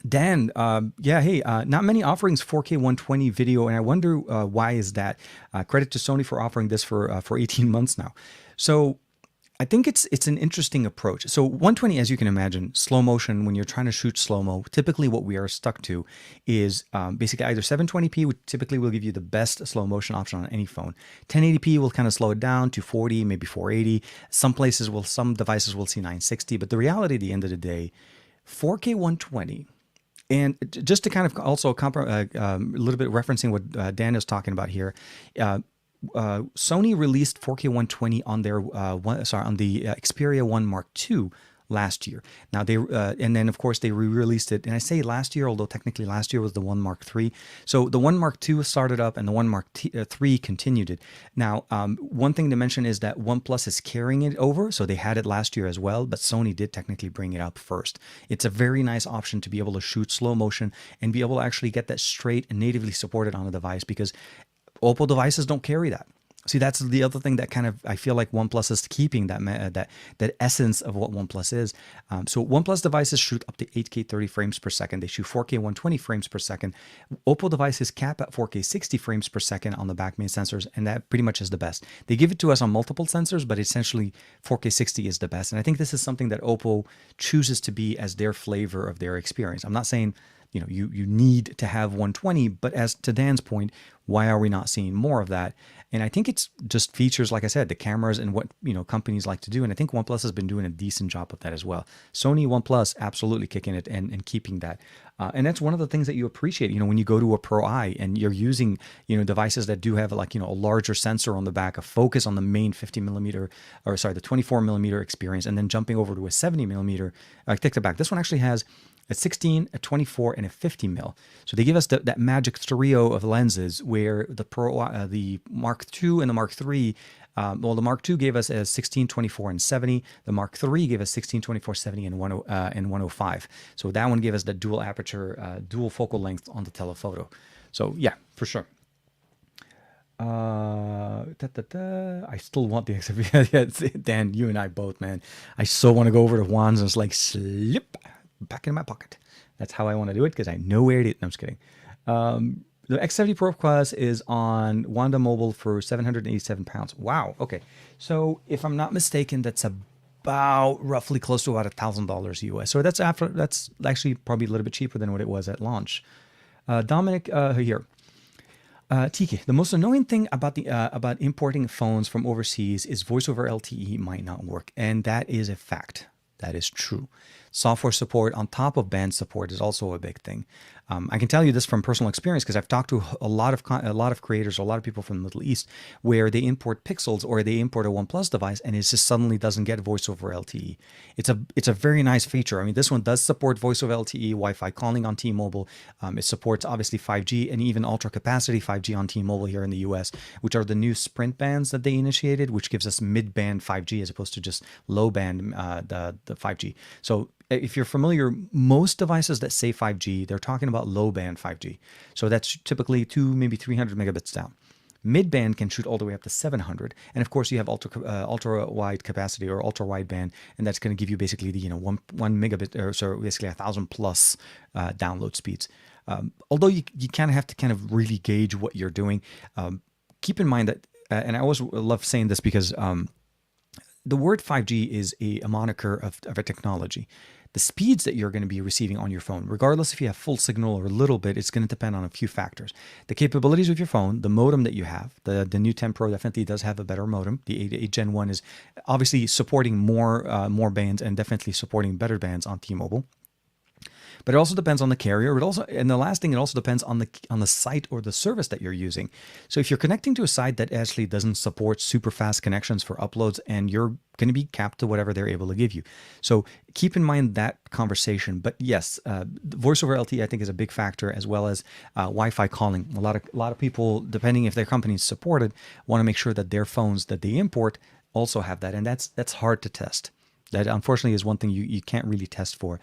Dan, not many offerings 4K 120 video, and I wonder why is that? Credit to Sony for offering this for 18 months now. So I think it's an interesting approach. So 120, as you can imagine, slow motion, when you're trying to shoot slow-mo, typically what we are stuck to is basically either 720p, which typically will give you the best slow motion option on any phone. 1080p will kind of slow it down to 40, maybe 480. Some devices will see 960, but the reality at the end of the day, 4K 120 And just to kind of also a little bit referencing what Dan is talking about here, uh, Sony released 4K 120 on their on the Xperia 1 Mark II last year. Now they and then of course they re-released it. And I say last year, although technically last year was the 1 Mark III. So the 1 Mark II started up, and the 1 Mark III continued it. Now, one thing to mention is that OnePlus is carrying it over, so they had it last year as well, but Sony did technically bring it up first. It's a very nice option to be able to shoot slow motion and be able to actually get that straight and natively supported on a device, because Oppo devices don't carry that. See, that's the other thing that kind of I feel like OnePlus is keeping that essence of what OnePlus is. So OnePlus devices shoot up to 8K 30 frames per second. They shoot 4K 120 frames per second. Oppo devices cap at 4K 60 frames per second on the back main sensors, and that pretty much is the best. They give it to us on multiple sensors, but essentially 4K 60 is the best. And I think this is something that Oppo chooses to be as their flavor of their experience. I'm not saying you need to have 120, but as to Dan's point, why are we not seeing more of that? And I think it's just features, like I said, the cameras and what companies like to do. And I think OnePlus has been doing a decent job of that as well. Sony, OnePlus, absolutely kicking it and keeping that. And that's one of the things that you appreciate, when you go to a Pro Eye and you're using, devices that do have like, a larger sensor on the back, a focus on the main 50 millimeter, or sorry, the 24 millimeter experience, and then jumping over to a 70 millimeter. Take the back. This one actually has a 16, a 24, and a 50 mil. So they give us that magic trio of lenses, where the Mark II and the Mark III, the Mark II gave us a 16, 24, and 70. The Mark III gave us 16, 24, 70, and 105. So that one gave us the dual aperture, dual focal length on the telephoto. So yeah, for sure. I still want the XFP. Dan, you and I both, man. I so want to go over to Juan's and it's like slip back in my pocket. That's how I want to do it, because I know where it is. No, I'm just kidding. The X70 Pro Plus is on Wanda Mobile for 787 pounds. Wow. Okay. So if I'm not mistaken, that's about roughly close to about $1,000 US. So that's actually probably a little bit cheaper than what it was at launch. Dominic here. TK, the most annoying thing about about importing phones from overseas is voice over LTE might not work, and that is a fact. That is true. Software support on top of band support is also a big thing. I can tell you this from personal experience, because I've talked to a lot of creators, a lot of people from the Middle East, where they import Pixels or they import a OnePlus device, and it just suddenly doesn't get voice over LTE. It's a very nice feature. I mean, this one does support voice over LTE, Wi-Fi calling on T-Mobile. It supports obviously 5G and even ultra capacity 5G on T-Mobile here in the US, which are the new Sprint bands that they initiated, which gives us mid-band 5G as opposed to just low-band the 5G. So if you're familiar, most devices that say 5G, they're talking about low-band 5G. So that's typically 2, maybe 300 megabits down. Mid-band can shoot all the way up to 700. And of course, you have ultra-wide capacity or ultra-wideband, and that's going to give you basically the 1 megabit, or so basically 1,000 plus download speeds. Although you kind of have to kind of really gauge what you're doing. Keep in mind that, and I always love saying this because the word 5G is a moniker of a technology. The speeds that you're going to be receiving on your phone, regardless if you have full signal or a little bit, it's going to depend on a few factors. The capabilities of your phone, the modem that you have. The new 10 Pro definitely does have a better modem. The 8 Gen 1 is obviously supporting more bands and definitely supporting better bands on T-Mobile. But it also depends on the carrier. And the last thing, it also depends on the site or the service that you're using. So if you're connecting to a site that actually doesn't support super fast connections for uploads, and you're going to be capped to whatever they're able to give you. So keep in mind that conversation. But yes, voice over LTE I think is a big factor, as well as Wi-Fi calling. A lot of people, depending if their company is supported, want to make sure that their phones that they import also have that, and that's hard to test. That unfortunately is one thing you can't really test for.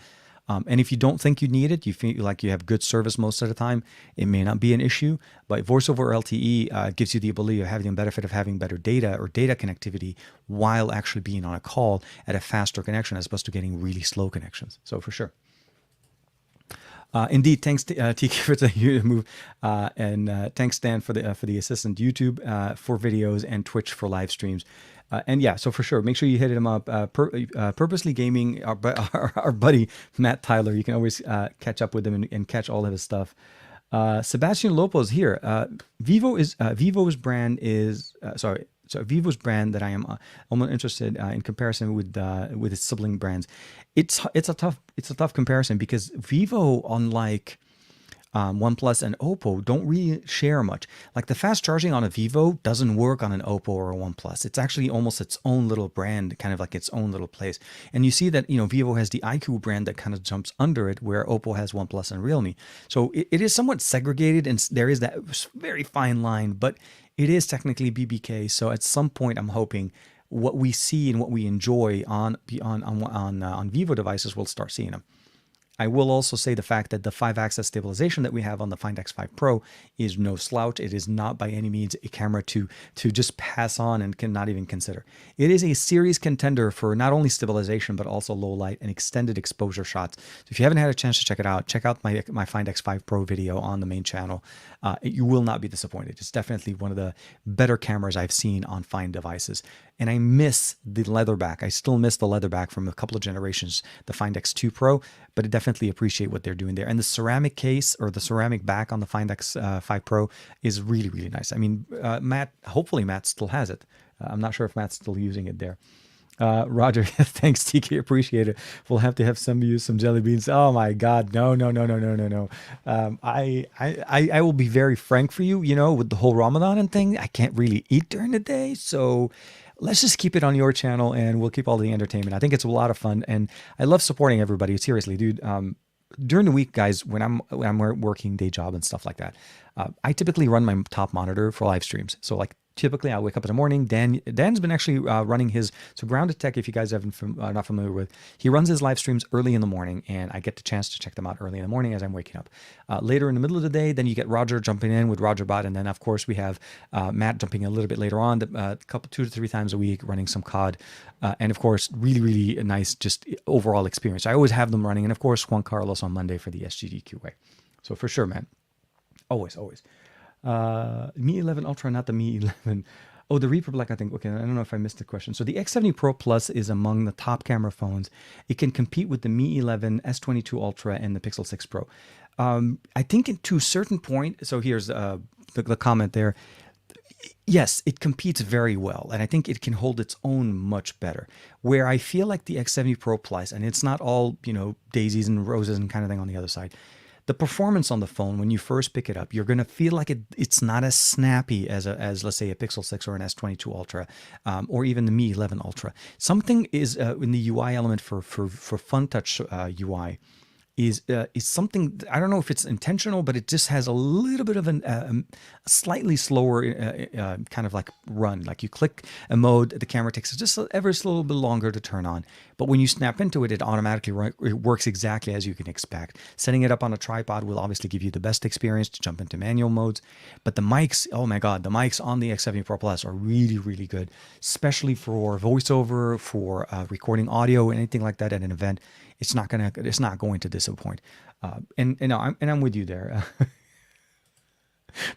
And if you don't think you need it, you feel like you have good service most of the time, it may not be an issue. But voice over LTE gives you the ability of having the benefit of having better data or data connectivity while actually being on a call at a faster connection, as opposed to getting really slow connections. So for sure. Indeed, thanks to TK for the move, and thanks Stan for the assistant. YouTube for videos and Twitch for live streams. And yeah, so for sure, make sure you hit him up. Purposely Gaming, our buddy Matt Tyler. You can always catch up with him and catch all of his stuff. Sebastian Lopez here. Vivo's brand is so Vivo's brand that I am almost interested in comparison with its sibling brands. It's a tough comparison because Vivo, unlike OnePlus and Oppo, don't really share much. Like the fast charging on a Vivo doesn't work on an Oppo or a OnePlus. It's actually almost its own little brand, kind of like its own little place. And you see that, Vivo has the iqoo brand that kind of jumps under it, where Oppo has OnePlus and Realme. So it is somewhat segregated, and there is that very fine line, but it is technically BBK. So at some point, I'm hoping what we see and what we enjoy on Vivo devices, we'll start seeing them. I will also say the fact that the 5-axis stabilization that we have on the Find X5 Pro is no slouch. It is not by any means a camera to just pass on and cannot even consider. It is a serious contender for not only stabilization, but also low light and extended exposure shots. So if you haven't had a chance to check out my Find X5 Pro video on the main channel. You will not be disappointed. It's definitely one of the better cameras I've seen on Find devices. And I miss the leatherback. I still miss the leatherback from a couple of generations, the Find X2 Pro, but I definitely appreciate what they're doing there. And the ceramic case or the ceramic back on the Find X5 Pro is really, really nice. I mean, hopefully Matt still has it. I'm not sure if Matt's still using it there. Roger, thanks, TK, appreciate it. We'll have to have some use some jelly beans. Oh my God, no. I will be very frank for you, with the whole Ramadan and thing. I can't really eat during the day, so let's just keep it on your channel and we'll keep all the entertainment. I think it's a lot of fun and I love supporting everybody. Seriously, dude. During the week, guys, when I'm working day job and stuff like that, I typically run my top monitor for live streams. So like typically I wake up in the morning. Dan's been actually running his, so Grounded Tech, if you guys haven't not familiar with, he runs his live streams early in the morning and I get the chance to check them out early in the morning as I'm waking up. Later in the middle of the day, then you get Roger jumping in with RogerBot, and then of course we have Matt jumping a little bit later on, a couple 2 to 3 times a week running some COD, and of course really, really nice just overall experience. I always have them running, and of course Juan Carlos on Monday for the SGD QA. So for sure, man, always. Mi 11 Ultra, not the Mi 11. Oh, the Reaper Black, I think. Okay, I don't know if I missed the question. So the X70 Pro Plus is among the top camera phones. It can compete with the Mi 11, S22 Ultra, and the Pixel 6 Pro. I think to a certain point, so here's the comment there. Yes, it competes very well, and I think it can hold its own much better. Where I feel like the X70 Pro Plus, and it's not all, daisies and roses and kind of thing on the other side, the performance on the phone when you first pick it up, you're going to feel like it's not as snappy as let's say a Pixel 6 or an S22 Ultra, or even the Mi 11 Ultra. Something is in the UI element for FunTouch UI is something, I don't know if it's intentional, but it just has a little bit of a slightly slower kind of like run. Like you click a mode, the camera takes just ever so little bit longer to turn on. But when you snap into it, it automatically it works exactly as you can expect. Setting it up on a tripod will obviously give you the best experience to jump into manual modes. But the mics, oh my God, the mics on the X70 Pro Plus are really, really good, especially for voiceover, for recording audio, anything like that at an event. It's not going to disappoint. And I'm with you there.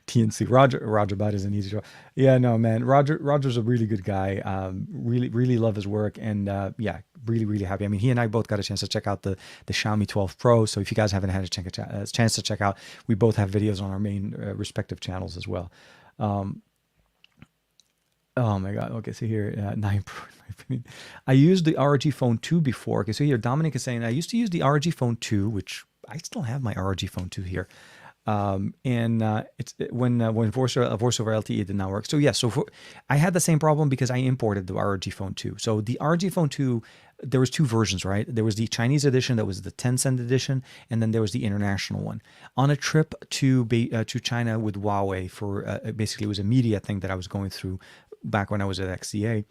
TNC Roger Bot is an easy draw. Yeah, no, man. Roger's a really good guy. Really love his work, and yeah, really happy. I mean, he and I both got a chance to check out the Xiaomi 12 Pro. So if you guys haven't had a chance to check out, we both have videos on our main respective channels as well. Oh my God. Okay, so here, 9 Pro, in my opinion. I used the ROG Phone 2 before. Okay, so here, Dominic is saying, I used to use the ROG Phone 2, which I still have my ROG Phone 2 here. It's when voiceover LTE did not work. So yeah, I had the same problem because I imported the ROG Phone 2. So the ROG Phone 2, there was 2 versions, right? There was the Chinese edition, that was the 10-cent edition, and then there was the international one. On a trip to China with Huawei for basically it was a media thing that I was going through back when I was at XCA.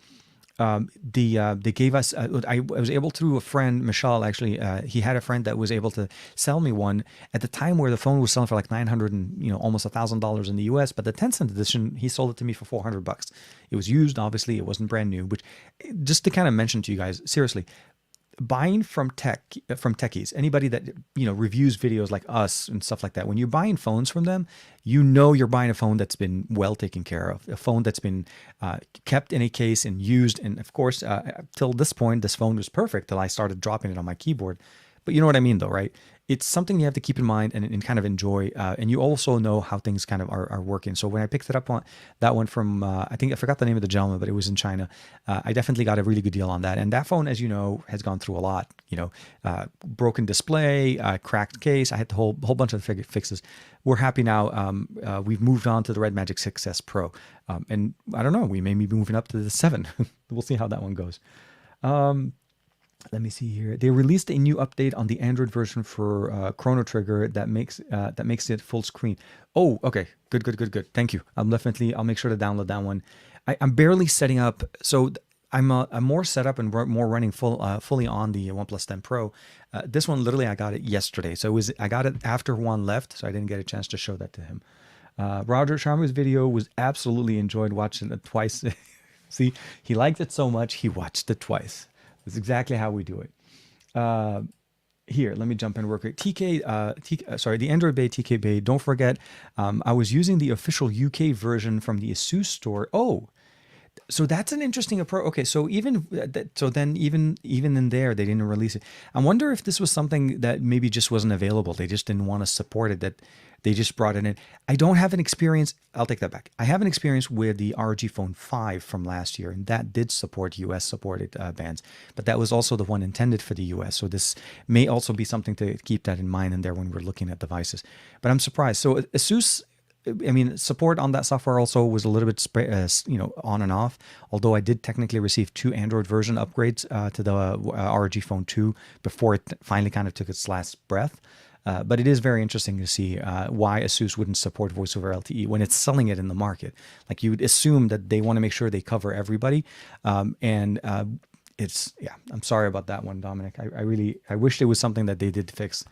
They gave us, I was able through a friend, Michelle, actually, he had a friend that was able to sell me one at the time where the phone was selling for like $900 and, almost $1,000 in the US, but the 10-cent edition, he sold it to me for $400. It was used, obviously, it wasn't brand new, which just to kind of mention to you guys, seriously, buying from techies, anybody that reviews videos like us and stuff like that, when you're buying phones from them, you're buying a phone that's been well taken care of, a phone that's been kept in a case and used. And of course, till this point, this phone was perfect till I started dropping it on my keyboard. But you know what I mean, though, right? it's something you have to keep in mind and kind of enjoy. And you also know how things kind of are working. So when I picked it up on that one from, I think I forgot the name of the gentleman, but it was in China. I definitely got a really good deal on that. And that phone, as you know, has gone through a lot, broken display, cracked case. I had the whole bunch of fixes. We're happy now. We've moved on to the RedMagic 6S Pro. And I don't know, we may be moving up to the 7. We'll see how that one goes. Let me see here. They released a new update on the Android version for Chrono Trigger that makes it full screen. Oh, okay. Good. Thank you. I'll make sure to download that one. I'm barely setting up. So I'm more set up and more running fully on the OnePlus 10 Pro. This one, literally, I got it yesterday. So I got it after one left, so I didn't get a chance to show that to him. Roger Sharma's video was absolutely enjoyed watching it twice. See, he liked it so much, he watched it twice. That's exactly how we do it. Here, let me jump in real quick. The Android Bay, TK Bay. Don't forget, I was using the official UK version from the ASUS store. Oh, so that's an interesting approach. Okay, so even in there, they didn't release it. I wonder if this was something that maybe just wasn't available. They just didn't want to support it. That they just brought it in. I don't have an experience. I'll take that back. I have an experience with the ROG Phone 5 from last year, and that did support US supported bands. But that was also the one intended for the US. So this may also be something to keep that in mind in there when we're looking at devices. But I'm surprised. So ASUS, I mean, support on that software also was a little bit, on and off. Although I did technically receive 2 Android version upgrades to the ROG Phone 2 before it finally kind of took its last breath. But it is very interesting to see why ASUS wouldn't support voice over LTE when it's selling it in the market. Like, you would assume that they want to make sure they cover everybody. I'm sorry about that one, Dominic. I wish it was something that they did fix.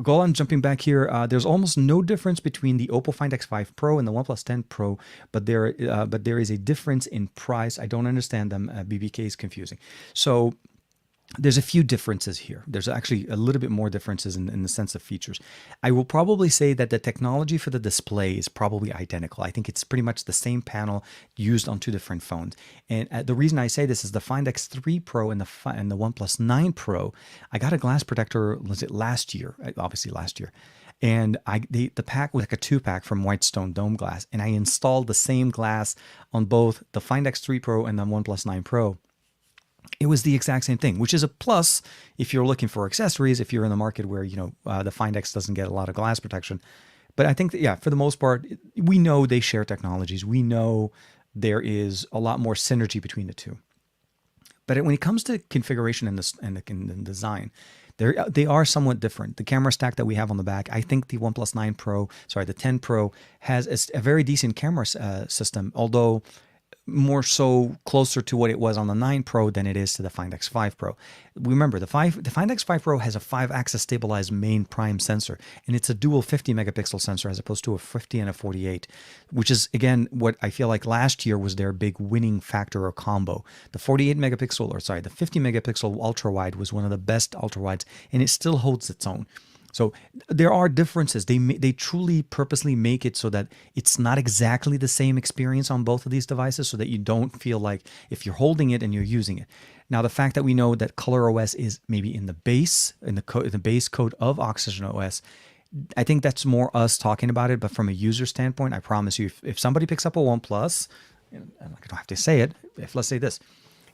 Golan, jumping back here, there's almost no difference between the Oppo Find X5 Pro and the OnePlus 10 Pro, but there is a difference in price. I don't understand them. BBK is confusing. So there's a few differences here. There's actually a little bit more differences in the sense of features. I will probably say that the technology for the display is probably identical. I think it's pretty much the same panel used on 2 different phones. And the reason I say this is the Find X3 Pro and the OnePlus 9 Pro. I got a glass protector, was it last year? Obviously last year. And the pack was like a 2-pack from Whitestone Dome Glass. And I installed the same glass on both the Find X3 Pro and the OnePlus 9 Pro. It was the exact same thing, which is a plus if you're looking for accessories, if you're in the market where, the Find X doesn't get a lot of glass protection. But I think that, for the most part, we know they share technologies. We know there is a lot more synergy between the two. But when it comes to configuration and the design, they are somewhat different. The camera stack that we have on the back, I think the the 10 Pro has a very decent camera system, although more so closer to what it was on the 9 Pro than it is to the Find X5 Pro. Remember, the Find X5 Pro has a 5-axis stabilized main prime sensor, and it's a dual 50 megapixel sensor as opposed to a 50 and a 48, which is, again, what I feel like last year was their big winning factor or combo. The 50 megapixel ultra wide was one of the best ultra wides, and it still holds its own. So there are differences. They truly purposely make it so that it's not exactly the same experience on both of these devices, so that you don't feel like if you're holding it and you're using it. Now, the fact that we know that ColorOS is maybe in the base code of Oxygen OS, I think that's more us talking about it. But from a user standpoint, I promise you, if somebody picks up a OnePlus, and I don't have to say it, let's say this,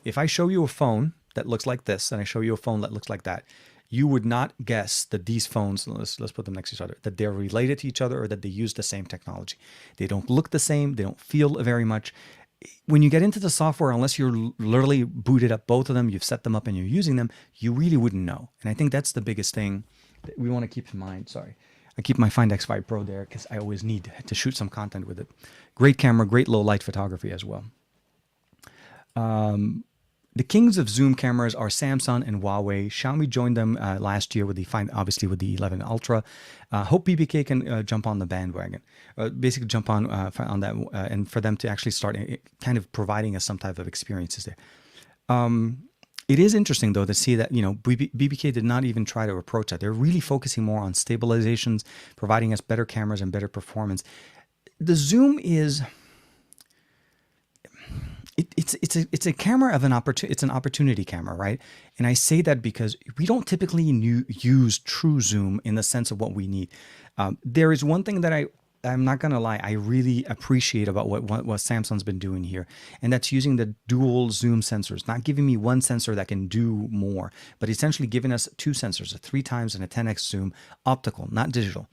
if I show you a phone that looks like this and I show you a phone that looks like that, you would not guess that these phones, let's put them next to each other, that they're related to each other or that they use the same technology. They don't look the same. They don't feel very much. When you get into the software, unless you're literally booted up both of them, you've set them up and you're using them, you really wouldn't know. And I think that's the biggest thing that we want to keep in mind. Sorry. I keep my Find X5 Pro there because I always need to shoot some content with it. Great camera, great low light photography as well. The kings of zoom cameras are Samsung and Huawei. Xiaomi joined them last year with the 11 Ultra. Hope BBK can jump on the bandwagon, basically jump on that, and for them to actually start kind of providing us some type of experiences there. It is interesting though to see that BBK did not even try to approach that. They're really focusing more on stabilizations, providing us better cameras and better performance. The zoom is. it's a camera of an opportunity. It's an opportunity camera, right? And I say that because we don't typically use true zoom in the sense of what we need. There is one thing that I'm not gonna lie, I really appreciate about what Samsung's been doing here, and that's using the dual zoom sensors, not giving me one sensor that can do more, but essentially giving us two sensors, a 3 times and a 10x zoom, optical, not digital.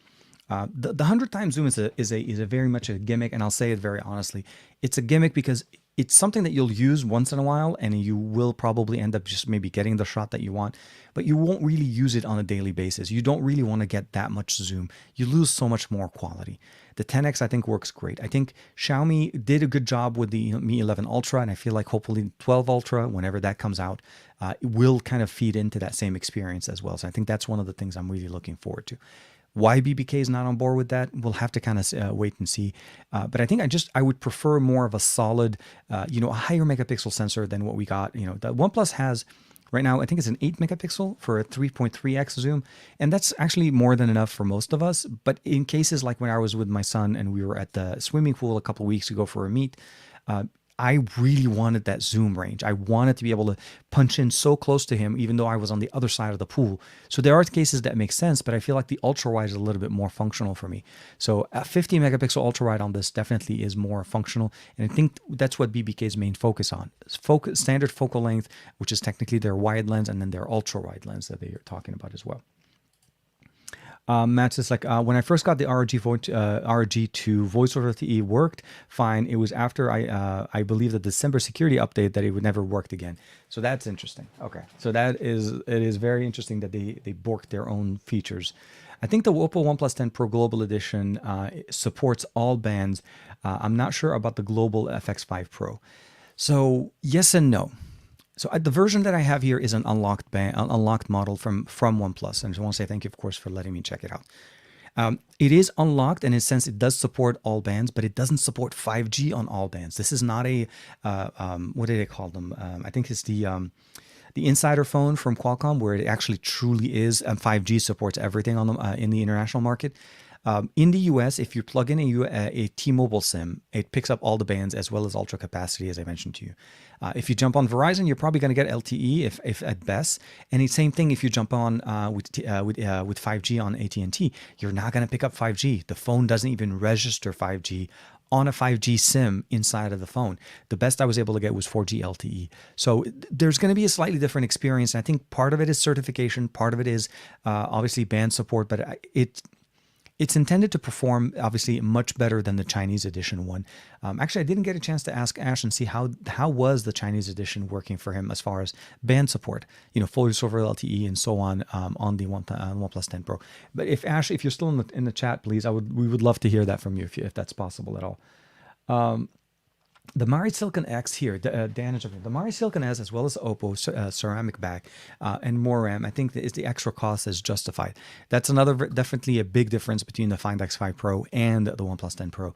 The 100 times zoom is a very much a gimmick, and I'll say it very honestly. It's a gimmick because it's something that you'll use once in a while, and you will probably end up just maybe getting the shot that you want, but you won't really use it on a daily basis. You don't really want to get that much zoom. You lose so much more quality. The 10x I think works great. I think Xiaomi did a good job with the Mi 11 Ultra, and I feel like hopefully 12 Ultra, whenever that comes out, it will kind of feed into that same experience as well. So I think that's one of the things I'm really looking forward to. Why BBK is not on board with that, we'll have to kind of wait and see. But I think I would prefer more of a solid, a higher megapixel sensor than what we got. The OnePlus has right now, I think it's an 8 megapixel for a 3.3x zoom. And that's actually more than enough for most of us. But in cases like when I was with my son and we were at the swimming pool a couple of weeks ago for a meet, I really wanted that zoom range. I wanted to be able to punch in so close to him, even though I was on the other side of the pool. So there are cases that make sense, but I feel like the ultra wide is a little bit more functional for me. So a 50 megapixel ultra wide on this definitely is more functional. And I think that's what BBK's main focus on. Standard focal length, which is technically their wide lens, and then their ultra wide lens that they are talking about as well. Matt says, when I first got the RG2 voice over LTE worked fine. It was after I believe the December security update that it would never worked again. So that's interesting. Okay, so it is very interesting that they borked their own features. I think the Oppo OnePlus 10 Pro Global Edition supports all bands. I'm not sure about the Global FX5 Pro. So yes and no. So the version that I have here is an unlocked model from OnePlus, and I just want to say thank you, of course, for letting me check it out. It is unlocked, and in a sense, it does support all bands, but it doesn't support 5G on all bands. This is not a what do they call them? I think it's the Insider phone from Qualcomm, where it actually truly is 5G, supports everything on in the international market. In the US, if you plug in a T-Mobile SIM, it picks up all the bands as well as ultra capacity, as I mentioned to you. If you jump on Verizon, you're probably going to get LTE, if at best. And the same thing if you jump on with 5G on AT&T, you're not going to pick up 5G. The phone doesn't even register 5G on a 5G SIM inside of the phone. The best I was able to get was 4G LTE. So there's going to be a slightly different experience. And I think part of it is certification, part of it is obviously band support, but it's intended to perform obviously much better than the Chinese edition one. Actually, I didn't get a chance to ask Ash and see how was the Chinese edition working for him as far as band support, full use over LTE and so on the OnePlus 10 Pro. But if Ash, if you're still in the chat, please, we would love to hear that from you if that's possible at all. The Mari Silicon X here, Dan is jumping. The Mari Silicon S, as well as the Oppo ceramic back and more RAM, I think that is the extra cost is justified. That's definitely a big difference between the Find X5 Pro and the OnePlus 10 Pro.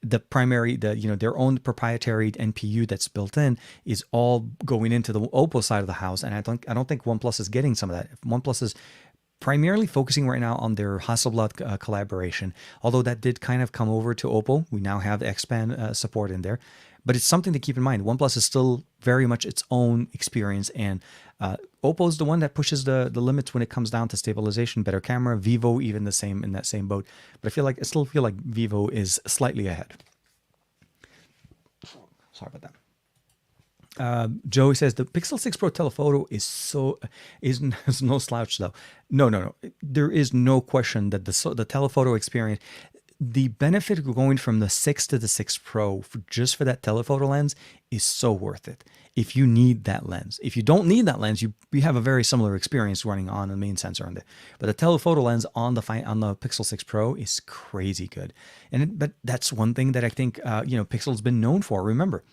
The primary, their own proprietary NPU that's built in is all going into the Oppo side of the house, and I don't think OnePlus is getting some of that. OnePlus is primarily focusing right now on their Hasselblad collaboration, although that did kind of come over to Oppo. We now have X-Band support in there. But it's something to keep in mind. OnePlus is still very much its own experience, and Oppo is the one that pushes the limits when it comes down to stabilization, better camera. Vivo even the same in that same boat. But I still feel like Vivo is slightly ahead. Sorry about that. Joey says the Pixel 6 Pro telephoto is no slouch though. No. There is no question that the telephoto experience. The benefit of going from the 6 to the 6 Pro just for that telephoto lens is so worth it. If you need that lens, if you don't need that lens, you have a very similar experience running on the main sensor on there. But the telephoto lens on the Pixel 6 Pro is crazy good, but that's one thing that I think Pixel's been known for. Remember,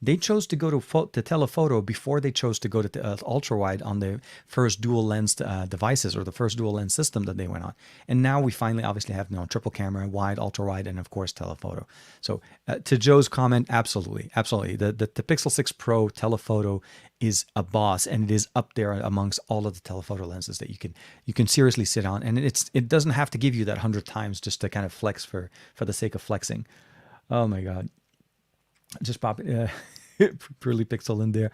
they chose to go to telephoto before they chose to go to ultra wide on the first dual lens devices, or the first dual lens system that they went on. And now we finally obviously have triple camera, wide, ultra wide, and of course telephoto. So to Joe's comment, absolutely. The Pixel 6 Pro telephoto is a boss, and it is up there amongst all of the telephoto lenses that you can seriously sit on. And it doesn't have to give you that 100 times just to kind of flex for the sake of flexing. Oh my God. Just pop it. Purely pixel in there.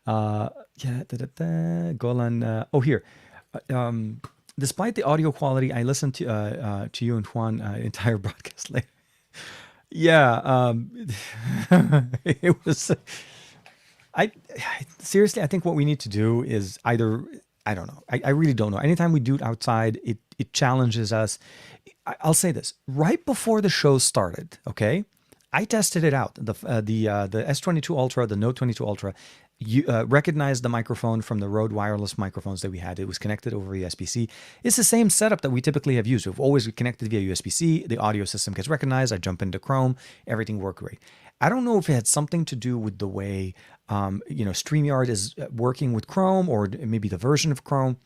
Yeah, Golan. Oh, here. Uh, Um, Despite the audio quality, I listened to you and Juan entire broadcast later. Yeah, it was. I seriously, I think what we need to do is either I don't know. I really don't know. Anytime we do it outside, it challenges us. I'll say this right before the show started. Okay, I tested it out. The S22 Ultra, the Note 22 Ultra, you recognized the microphone from the Rode wireless microphones that we had. It was connected over USB-C. It's the same setup that we typically have used. We've always connected via USB-C. The audio system gets recognized. I jump into Chrome. Everything worked great. I don't know if it had something to do with the way StreamYard is working with Chrome, or maybe the version of Chrome.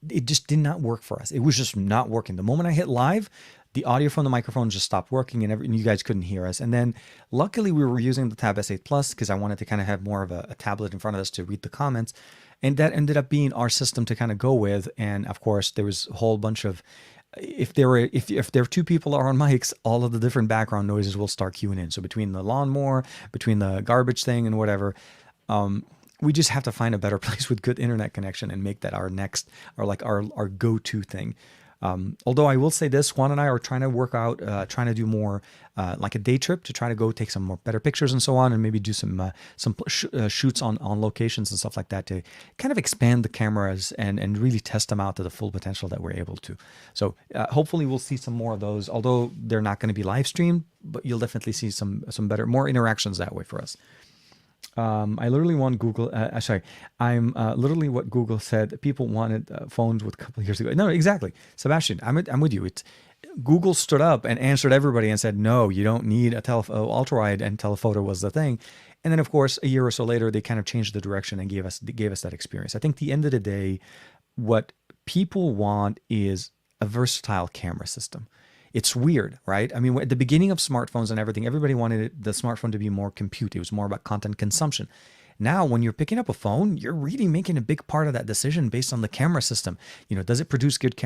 It just did not work for us. It was just not working. The moment I hit live, the audio from the microphone just stopped working, and you guys couldn't hear us. And then luckily we were using the Tab S8 Plus because I wanted to kind of have more of a tablet in front of us to read the comments. And that ended up being our system to kind of go with. And of course, there was a whole bunch of if there are two people are on mics, all of the different background noises will start queuing in. So between the lawnmower, between the garbage thing and whatever, we just have to find a better place with good internet connection and make that our next, or like our go-to thing. Although I will say this, Juan and I are trying to work out, trying to do more like a day trip to try to go take some more better pictures and so on, and maybe do some shoots on locations and stuff like that to kind of expand the cameras and really test them out to the full potential that we're able to. So hopefully we'll see some more of those, although they're not going to be live streamed, but you'll definitely see some better, more interactions that way for us. I literally want Google. I'm literally what Google said. People wanted phones with a couple of years ago. No, exactly, Sebastian. I'm with you. It's Google stood up and answered everybody and said, "No, you don't need a ultra wide," and telephoto was the thing. And then, of course, a year or so later, they kind of changed the direction and gave us that experience. I think at the end of the day, what people want is a versatile camera system. It's weird, right? I mean, at the beginning of smartphones and everything, everybody wanted the smartphone to be more compute. It was more about content consumption. Now, when you're picking up a phone, you're really making a big part of that decision based on the camera system. Does it produce good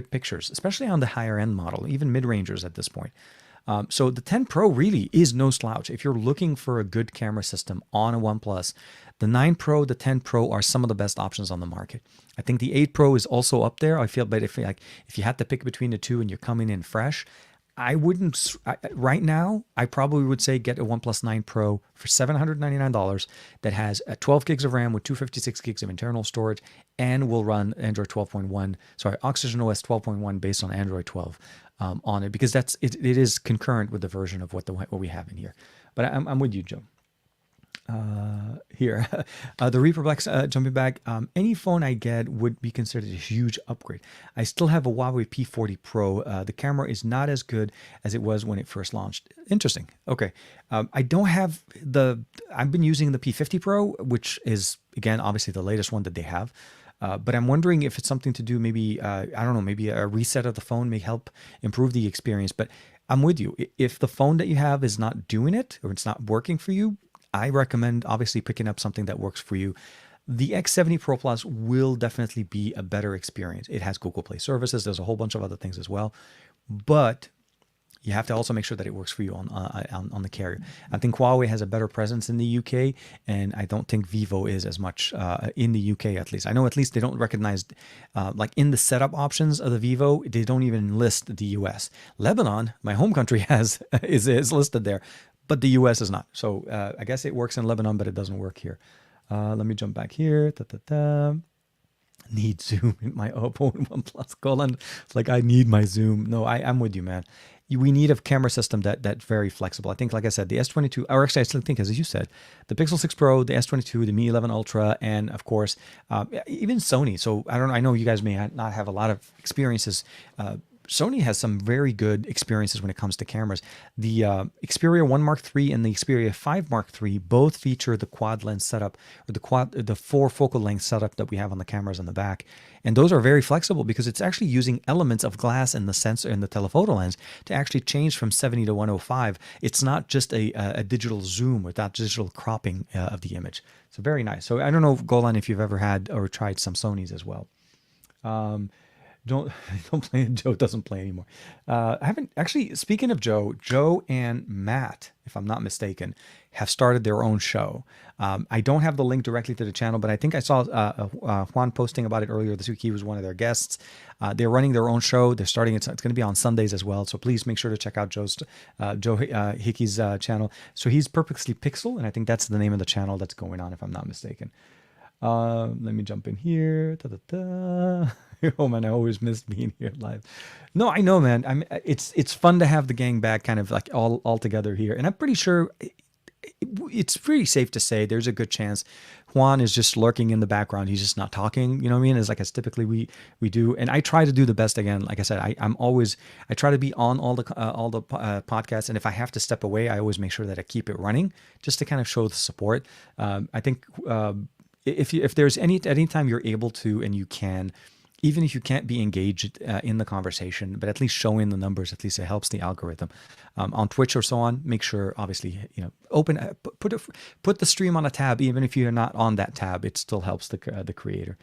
pictures, especially on the higher end model, even mid-rangers at this point. So the 10 Pro really is no slouch. If you're looking for a good camera system on a OnePlus, the 9 Pro, the 10 Pro are some of the best options on the market. I think the 8 Pro is also up there. I feel, but if you had to pick between the two and you're coming in fresh, right now, I probably would say get a OnePlus 9 Pro for $799 that has 12 gigs of RAM with 256 gigs of internal storage and will run Android 12.1, Oxygen OS 12.1 based on Android 12 on it, because it is concurrent with the version of what we have in here. But I'm with you, Joe. Here, the Reaperblex jumping back. Any phone I get would be considered a huge upgrade. I still have a Huawei P40 Pro. The camera is not as good as it was when it first launched. Interesting. Okay. I don't have I've been using the P50 Pro, which is, again, obviously the latest one that they have. But I'm wondering if it's something to do, maybe, I don't know, maybe a reset of the phone may help improve the experience. But I'm with you. If the phone that you have is not doing it, or it's not working for you, I recommend obviously picking up something that works for you. The X70 Pro Plus will definitely be a better experience. It has Google Play services. There's a whole bunch of other things as well. But you have to also make sure that it works for you on the carrier. I think Huawei has a better presence in the UK, and I don't think Vivo is as much in the UK, at least. I know at least they don't recognize, like in the setup options of the Vivo, they don't even list the US. Lebanon, my home country, is listed there, but the US is not. So I guess it works in Lebanon, but it doesn't work here. Let me jump back here. Need zoom in my Oppo OnePlus colon. It's like, I need my zoom. No, I'm with you, man. We need a camera system that's very flexible. I think, like I said, the S22, or actually I still think, as you said, the Pixel 6 Pro, the S22, the Mi 11 Ultra, and of course, even Sony. So I know you guys may not have a lot of experiences. Sony has some very good experiences when it comes to cameras. The Xperia 1 Mark III and the Xperia 5 Mark III both feature the quad lens setup, or the 4 focal length setup that we have on the cameras on the back. And those are very flexible because it's actually using elements of glass in the sensor and the telephoto lens to actually change from 70 to 105. It's not just a digital zoom or that digital cropping of the image. So very nice. So I don't know, Golan, if you've ever had or tried some Sonys as well. don't don't play. Joe doesn't play anymore. I haven't actually. Speaking of Joe, Joe and Matt, if I'm not mistaken, have started their own show. I don't have the link directly to the channel, but I think I saw Juan posting about it earlier this week. He was one of their guests. They're running their own show. They're starting. It's going to be on Sundays as well. So please make sure to check out Joe Hickey's channel. So he's Purposely Pixel, and I think that's the name of the channel that's going on, if I'm not mistaken. Let me jump in here. Da, da, da. Oh man, I always miss being here live. No, I know, man. It's fun to have the gang back, kind of like all together here, and I'm pretty sure it's pretty safe to say there's a good chance Juan is just lurking in the background. He's just not talking. You know what I mean? It's like as typically we do, and I try to do the best. Again, like I said, I try to be on all the podcasts, and if I have to step away, I always make sure that I keep it running just to kind of show the support. I think. If there's any time you're able to and you can, even if you can't be engaged in the conversation, but at least show in the numbers, at least it helps the algorithm. On Twitch or so on, make sure obviously open put the stream on a tab, even if you're not on that tab, it still helps the creator.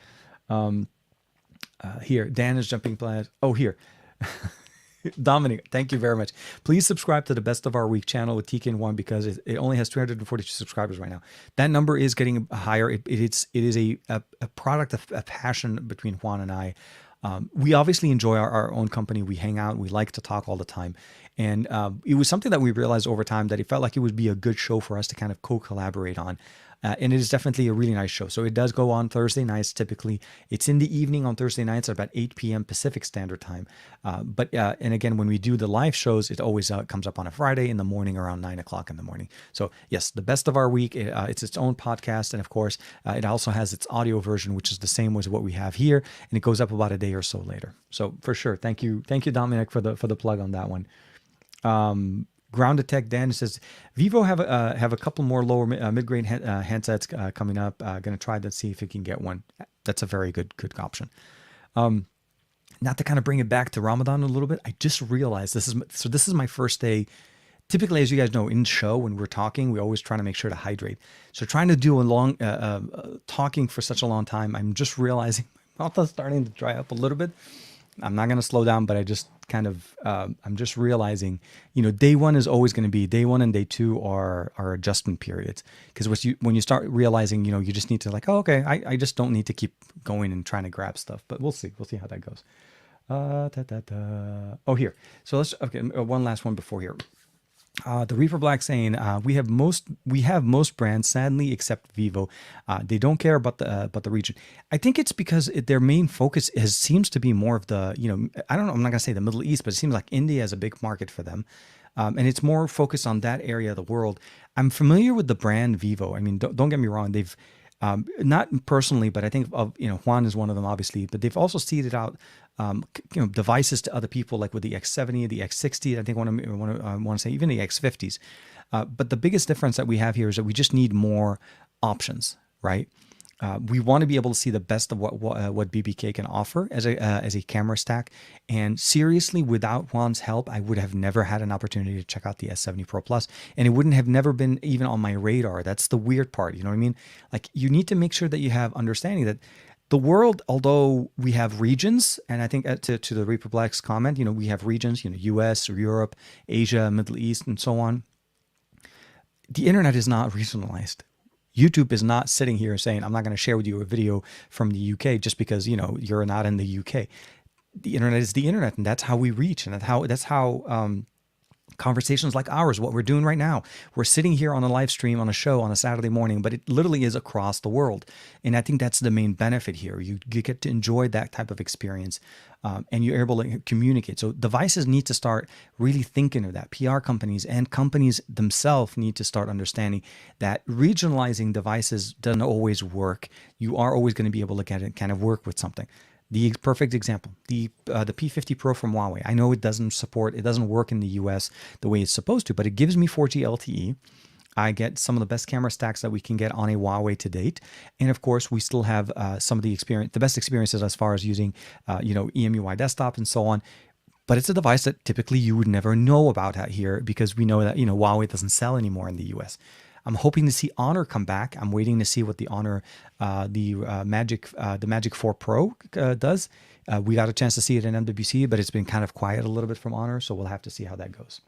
Here, Dan is jumping plans. Oh, here. Dominic, thank you very much. Please subscribe to the Best of Our Week channel with TK and Juan because it only has 342 subscribers right now. That number is getting higher. It is a product of a passion between Juan and I. We obviously enjoy our own company. We hang out. We like to talk all the time. And it was something that we realized over time that it felt like it would be a good show for us to kind of co-collaborate on. And it is definitely a really nice show. So it does go on Thursday nights typically. It's in the evening on Thursday nights at about 8 p.m. Pacific Standard Time. And again, when we do the live shows, it always comes up on a Friday in the morning around 9 o'clock in the morning. So yes, the Best of Our Week, it's its own podcast. And of course, it also has its audio version, which is the same as what we have here. And it goes up about a day or so later. So for sure, thank you, Dominic, for the plug on that one. Grounded Tech Dan says Vivo have a couple more lower mid-grade handsets coming up. Going to try to see if we can get one. That's a very good option. Not to kind of bring it back to Ramadan a little bit, I just realized this is my first day. Typically, as you guys know, in show when we're talking, we always try to make sure to hydrate. So trying to do a long talking for such a long time, I'm just realizing my mouth is starting to dry up a little bit. I'm not going to slow down, but I just kind of, I'm just realizing, day one is always going to be day one and day two are adjustment periods. Because when you start realizing, you just need to like, oh, okay, I just don't need to keep going and trying to grab stuff, but we'll see how that goes. Oh, here. So okay, one last one before here. The Reaper Black saying we have most brands sadly except Vivo. They don't care about the region. I think it's because their main focus seems to be more of the I don't know, I'm not gonna say the Middle East, but it seems like India is a big market for them, and it's more focused on that area of the world. I'm familiar with the brand Vivo. I mean, don't get me wrong, they've not personally, but I think Juan is one of them, obviously. But they've also seeded out, devices to other people, like with the X70, the X60. I think I want to say even the X50s. But the biggest difference that we have here is that we just need more options, right? We want to be able to see the best of what BBK can offer as a camera stack. And seriously, without Juan's help, I would have never had an opportunity to check out the S70 Pro Plus, and it wouldn't have never been even on my radar. That's the weird part. You know what I mean? Like, you need to make sure that you have understanding that the world, although we have regions, and I think to the Reaper Black's comment, we have regions, US or Europe, Asia, Middle East, and so on. The internet is not regionalized. YouTube is not sitting here saying, I'm not going to share with you a video from the UK just because, you're not in the UK. The internet is the internet, and that's how we reach. And that's how conversations like ours, what we're doing right now, we're sitting here on a live stream on a show on a Saturday morning, but it literally is across the world. And I think that's the main benefit here. You get to enjoy that type of experience, and you're able to communicate. So devices need to start really thinking of that. PR companies and companies themselves need to start understanding that regionalizing devices doesn't always work. You are always going to be able to kind of work with something. The perfect example, the P50 Pro from Huawei. I know it doesn't work in the US the way it's supposed to, but it gives me 4G LTE. I get some of the best camera stacks that we can get on a Huawei to date. And of course, we still have some of the best experiences as far as using, EMUI desktop and so on. But it's a device that typically you would never know about out here because we know that, Huawei doesn't sell anymore in the US. I'm hoping to see Honor come back. I'm waiting to see what the Honor, the Magic 4 Pro does. We got a chance to see it in MWC, but it's been kind of quiet a little bit from Honor, so we'll have to see how that goes.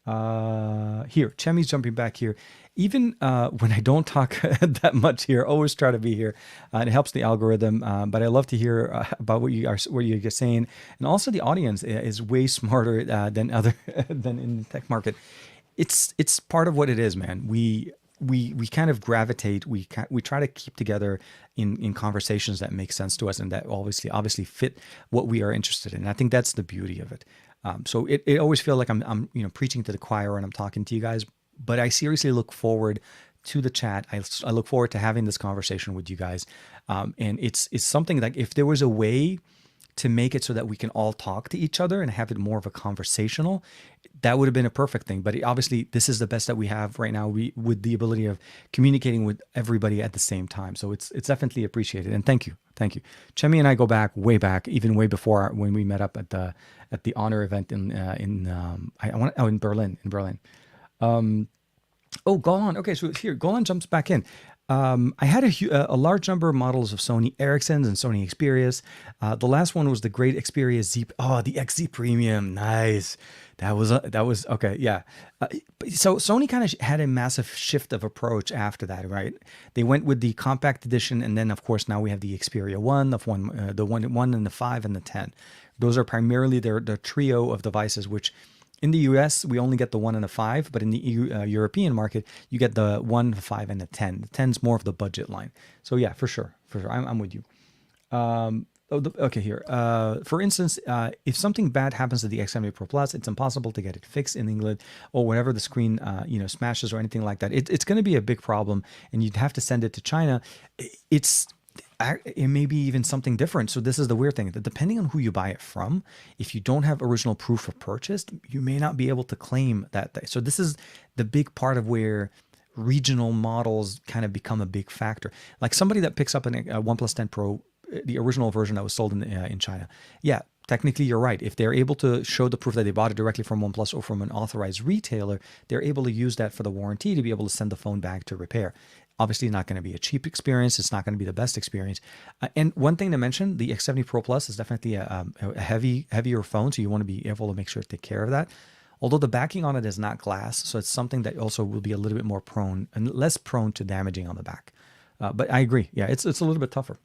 Here, Chemi's jumping back here. Even when I don't talk that much here, always try to be here, and it helps the algorithm. But I love to hear about what you're saying, and also the audience is way smarter than than in the tech market. It's part of what it is, man. We kind of gravitate. We try to keep together in conversations that make sense to us and that obviously fit what we are interested in. And I think that's the beauty of it. So it always feels like I'm preaching to the choir and I'm talking to you guys, but I seriously look forward to the chat. I look forward to having this conversation with you guys. And it's something like if there was a way to make it so that we can all talk to each other and have it more of a conversational, that would have been a perfect thing. But obviously this is the best that we have right now, with the ability of communicating with everybody at the same time. So it's definitely appreciated. And thank you. Chemi and I go way back, even way before when we met up at the Honor event in Berlin. Golan. Okay, so here Golan jumps back in. I had a large number of models of Sony Ericssons and Sony Xperias. The last one was the great Xperia Z. Oh, the XZ Premium. Nice. That was okay. Yeah. So Sony kind of had a massive shift of approach after that, right? They went with the compact edition, and then of course now we have the Xperia 1, the 1 and the 5 and the 10. Those are primarily the trio of devices, which in the US, we only get the 1 and the 5, but in the European market, you get the 1, the 5, and the 10. The 10 is more of the budget line. So yeah, for sure. I'm with you. Okay, here. For instance, if something bad happens to the X70 Pro Plus, it's impossible to get it fixed in England, or whenever the screen smashes or anything like that. It's going to be a big problem, and you'd have to send it to China. It may be even something different. So this is the weird thing, that depending on who you buy it from, if you don't have original proof of purchase, you may not be able to claim that. So this is the big part of where regional models kind of become a big factor. Like somebody that picks up a OnePlus 10 Pro, the original version that was sold in China. Yeah, technically you're right. If they're able to show the proof that they bought it directly from OnePlus or from an authorized retailer, they're able to use that for the warranty to be able to send the phone back to repair. Obviously not going to be a cheap experience. It's not going to be the best experience. And one thing to mention, the X70 Pro Plus is definitely a heavier phone, so you want to be able to make sure to take care of that. Although the backing on it is not glass, so it's something that also will be a little bit more prone and less prone to damaging on the back. But I agree. Yeah, it's a little bit tougher.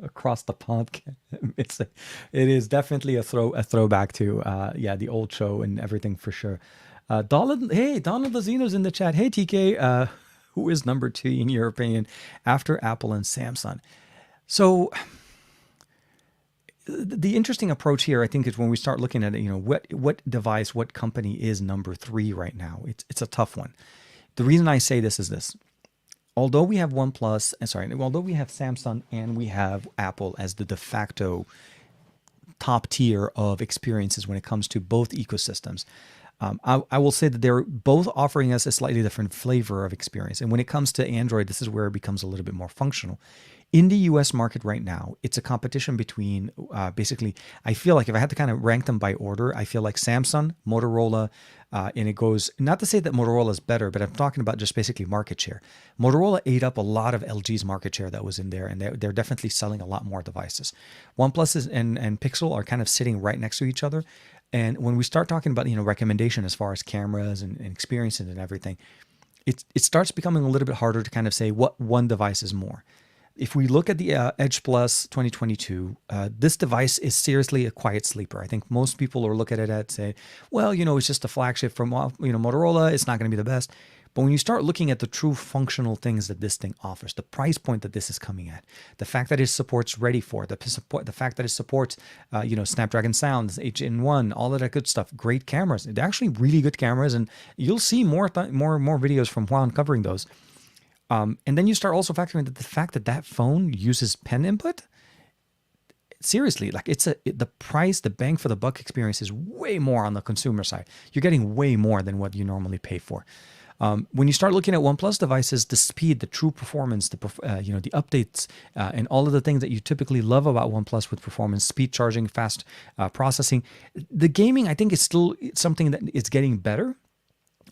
Across the pond, it is definitely a throwback to the old show and everything for sure. Donald Lazino's in the chat. Hey TK, who is number 2 in your opinion after Apple and Samsung? So the interesting approach here, I think, is when we start looking at it, what device, what company is number 3 right now. It's a tough one. The reason I say this is this. Although we have although we have Samsung and we have Apple as the de facto top tier of experiences when it comes to both ecosystems, I will say that they're both offering us a slightly different flavor of experience. And when it comes to Android, this is where it becomes a little bit more functional. In the US market right now, it's a competition between basically, I feel like if I had to kind of rank them by order, I feel like Samsung, Motorola, and it goes, not to say that Motorola is better, but I'm talking about just basically market share. Motorola ate up a lot of LG's market share that was in there, and they're definitely selling a lot more devices. OnePlus and Pixel are kind of sitting right next to each other. And when we start talking about, recommendation as far as cameras and experiences and everything, it starts becoming a little bit harder to kind of say what one device is more. If we look at the Edge Plus 2022, this device is seriously a quiet sleeper. I think most people will look at it and say, well, it's just a flagship from Motorola. It's not going to be the best. But when you start looking at the true functional things that this thing offers, the price point that this is coming at, the fact that it supports Ready For, the fact that it supports, Snapdragon Sounds, HN1, all of that good stuff, great cameras. They're actually really good cameras, and you'll see more videos from Juan covering those. And then you start also factoring that the fact that that phone uses pen input. Seriously, like the price, the bang for the buck experience is way more on the consumer side. You're getting way more than what you normally pay for. When you start looking at OnePlus devices, the speed, the true performance, the updates, and all of the things that you typically love about OnePlus with performance, speed charging, fast processing, the gaming, I think, is still something that is getting better.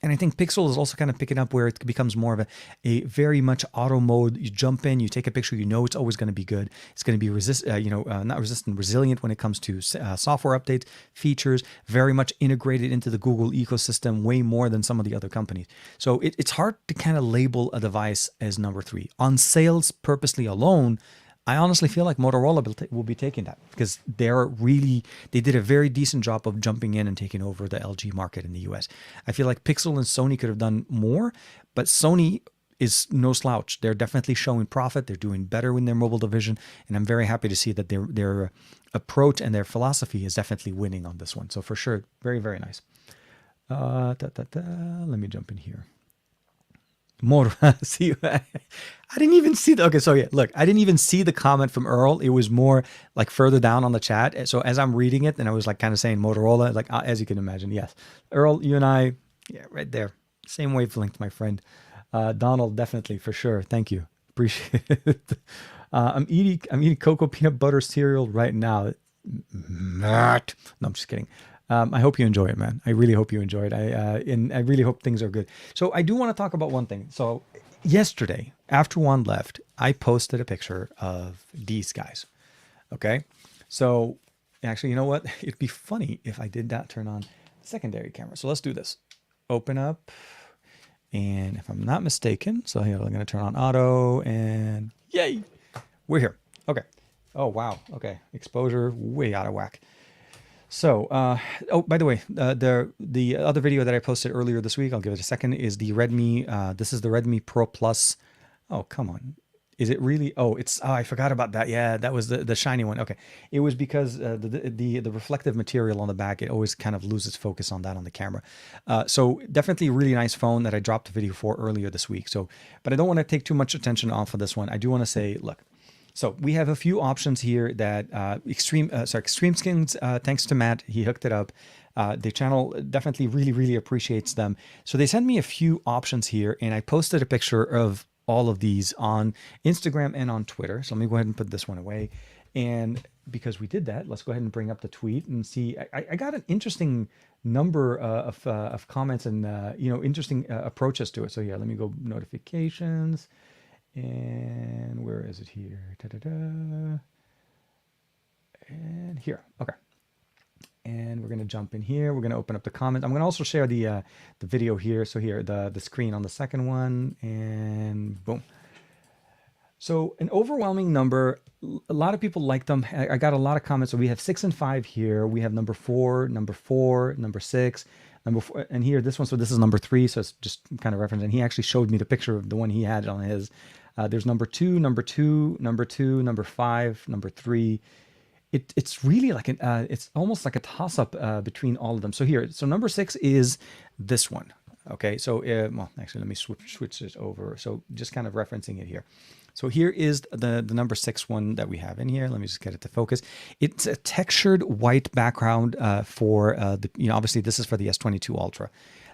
And I think Pixel is also kind of picking up where it becomes more of a very much auto mode. You jump in, you take a picture, you know it's always going to be good. It's going to be not resistant, resilient when it comes to software updates, features, very much integrated into the Google ecosystem, way more than some of the other companies. So it's hard to kind of label a device as number 3. On sales purposely alone, I honestly feel like Motorola will be taking that because they did a very decent job of jumping in and taking over the LG market in the US. I feel like Pixel and Sony could have done more, but Sony is no slouch. They're definitely showing profit. They're doing better in their mobile division, and I'm very happy to see that their approach and their philosophy is definitely winning on this one. So for sure, very, very nice. Let me jump in here. More. See, I didn't even see the. Okay, so yeah, look, I didn't even see the comment from Earl. It was more like further down on the chat. So as I'm reading it, and I was like kind of saying Motorola, like as you can imagine, yes, Earl, you and I, yeah, right there, same wavelength, my friend. Donald, definitely for sure. Thank you, appreciate it. I'm eating cocoa peanut butter cereal right now. No, I'm just kidding. I hope you enjoy it, man. I really hope you enjoy it. And I really hope things are good. So I do want to talk about one thing. So yesterday, after Juan left, I posted a picture of these guys. Okay. So actually, you know what? It'd be funny if I did not turn on secondary camera. So let's do this. Open up. And if I'm not mistaken, so here, I'm going to turn on auto and yay, we're here. Okay. Oh, wow. Okay. Exposure way out of whack. So, oh, by the way, the other video that I posted earlier this week, I'll give it a second, is the Redmi. This is the Redmi Pro Plus. Oh, come on. Is it really? Oh, I forgot about that. Yeah, that was the shiny one. Okay. It was because the reflective material on the back, it always kind of loses focus on that on the camera. So definitely a really nice phone that I dropped a video for earlier this week. So, but I don't want to take too much attention off of this one. I do want to say, look, so we have a few options here that Extreme Skins, thanks to Matt, he hooked it up. The channel definitely really appreciates them. So they sent me a few options here, and I posted a picture of all of these on Instagram and on Twitter. So let me go ahead and put this one away. And because we did that, let's go ahead and bring up the tweet and see. I got an interesting number of comments and interesting approaches to it. So yeah, let me go notifications. And where is it here? And here. Okay. And we're going to jump in here. We're going to open up the comments. I'm going to also share the video here. So here, the screen on the second one, and boom. So an overwhelming number. A lot of people like them. I got a lot of comments. So we have 6 and 5 here. We have number 4, number 6, number 4, and here this one. So this is number 3. So it's just kind of reference. And he actually showed me the picture of the one he had on his. There's number 2, number 2, number 2, number 5, number 3. It's really like it's almost like a toss up between all of them. So here, so number 6 is this one. Okay, so well, actually, let me switch it over. So just kind of referencing it here. So here is the number 6 one that we have in here. Let me just get it to focus. It's a textured white background for obviously this is for the S22 Ultra.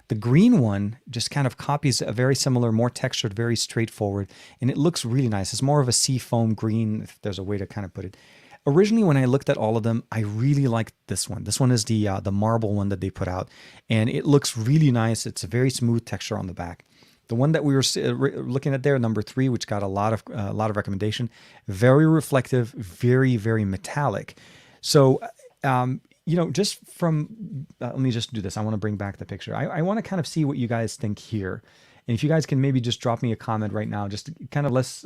The green one just kind of copies a very similar, more textured, very straightforward, and it looks really nice. It's more of a seafoam green, if there's a way to kind of put it. Originally, when I looked at all of them, I really liked this one. This one is the marble one that they put out, and it looks really nice. It's a very smooth texture on the back. The one that we were looking at there, number 3, which got a lot of recommendation, very reflective, very metallic. So, just from, let me just do this. I want to bring back the picture. I want to kind of see what you guys think here. And if you guys can maybe just drop me a comment right now, just kind of less,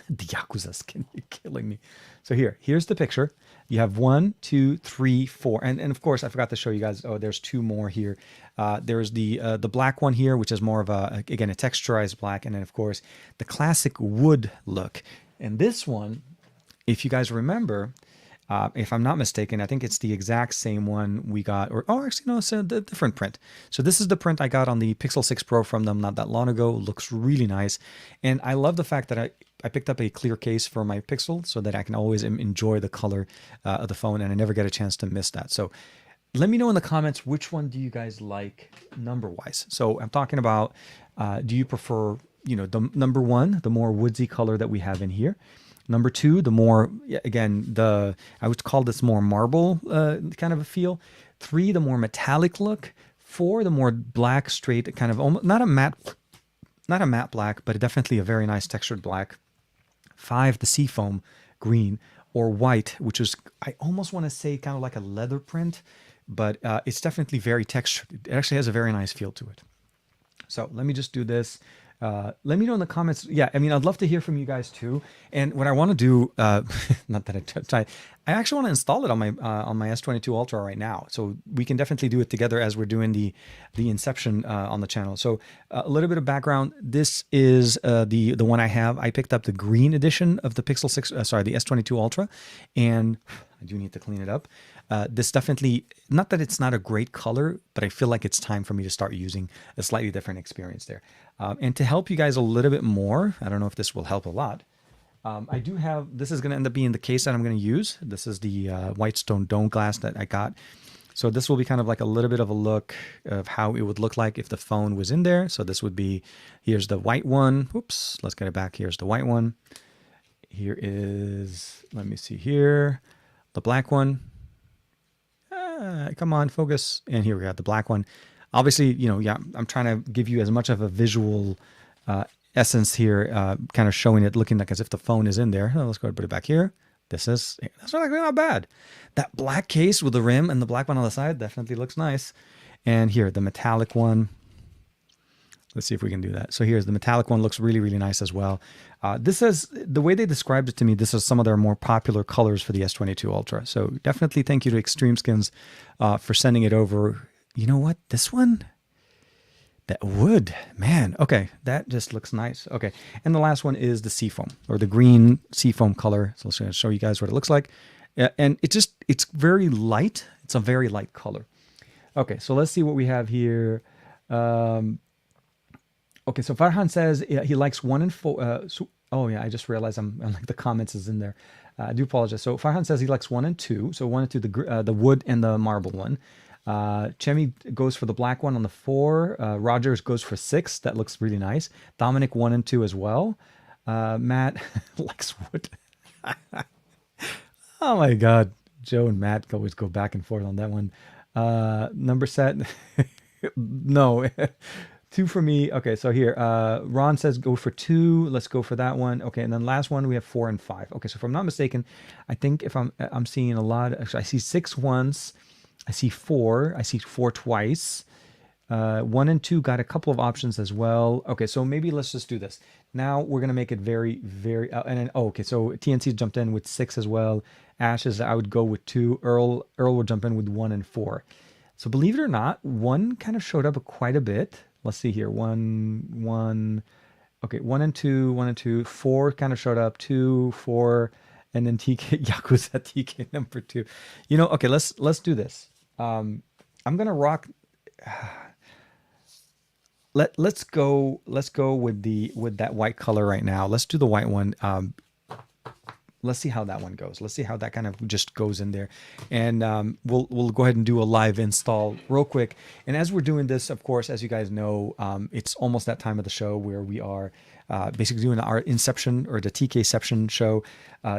the Yakuza skin, you're killing me. So here's the picture. You have 1, 2, 3, 4. And of course, I forgot to show you guys, oh, there's 2 more here. There's the black one here, which is more of a texturized black. And then of course, the classic wood look. And this one, if you guys remember, if I'm not mistaken, I think it's the exact same one we got, actually, no, it's a different print. So this is the print I got on the Pixel 6 Pro from them not that long ago. Looks really nice. And I love the fact that I picked up a clear case for my Pixel so that I can always enjoy the color of the phone, and I never get a chance to miss that. So let me know in the comments, which one do you guys like number-wise? So I'm talking about, do you prefer, the number 1, the more woodsy color that we have in here? Number 2, the more, again, I would call this more marble kind of a feel. 3, the more metallic look. 4, the more black, straight, kind of almost not a matte black, but definitely a very nice textured black. 5, the seafoam green, or white, which is, I almost want to say kind of like a leather print, but it's definitely very textured. It actually has a very nice feel to it. So let me just do this. Let me know in the comments. Yeah, I mean, I'd love to hear from you guys too. And what I want to do, not that I actually want to install it on my S22 Ultra right now. So we can definitely do it together as we're doing the Inception on the channel. So a little bit of background. This is the one I have. I picked up the green edition of the Pixel 6, sorry, the S22 Ultra, and I do need to clean it up. This definitely, not that it's not a great color, but I feel like it's time for me to start using a slightly different experience there. And to help you guys a little bit more, I don't know if this will help a lot. I do have, this is going to end up being the case that I'm going to use. This is the Whitestone dome glass that I got. So this will be kind of like a little bit of a look of how it would look like if the phone was in there. So this would be, here's the white one. Oops, let's get it back. Here's the white one. Here is, let me see here, the black one. Come on, focus. And here we got the black one. Obviously, you know, yeah, I'm trying to give you as much of a visual essence here, kind of showing it looking like as if the phone is in there. Oh, let's go ahead and put it back here. That's not bad. That black case with the rim and the black one on the side definitely looks nice. And here, the metallic one. Let's see if we can do that. So here's the metallic one, looks really, really nice as well. This is, the way they described it to me, this is some of their more popular colors for the S22 Ultra. So definitely thank you to Extreme Skins for sending it over. You know what? This one? That wood, man. Okay, that just looks nice. Okay, and the last one is the seafoam, or the green seafoam color. So I'm going to show you guys what it looks like. And it's very light. It's a very light color. Okay, so let's see what we have here. Okay, so Farhan says he likes 1 and 4. Oh yeah, I just realized I'm like the comments is in there. I do apologize. So Farhan says he likes 1 and 2. So 1 and 2, the wood and the marble one. Chemi goes for the black one on the 4. Rogers goes for 6. That looks really nice. Dominic 1 and 2 as well. Matt likes wood. Oh my God, Joe and Matt always go back and forth on that one. Number set, no. 2 for me. Okay, so here, Ron says go for 2. Let's go for that one. Okay, and then last one we have 4 and 5. Okay, so if I'm not mistaken, I think if I'm seeing a lot. Actually, I see 6 once. I see 4. I see 4 twice. 1 and 2 got a couple of options as well. Okay, so maybe let's just do this. Now we're gonna make it very, very. And then okay, so TNC jumped in with 6 as well. Ashes, I would go with 2. Earl would jump in with 1 and 4. So believe it or not, 1 kind of showed up quite a bit. Let's see here. 1. Okay, 1 and 2. 1 and 2. 4 kind of showed up. 2, 4, and then TK Yakuza TK number 2. You know, okay, let's do this. I'm gonna rock. Let's go with that white color right now. Let's do the white one. Let's see how that one goes. Let's see how that kind of just goes in there. And we'll go ahead and do a live install real quick. And as we're doing this, of course, as you guys know, it's almost that time of the show where we are basically doing our Inception or the TKception show.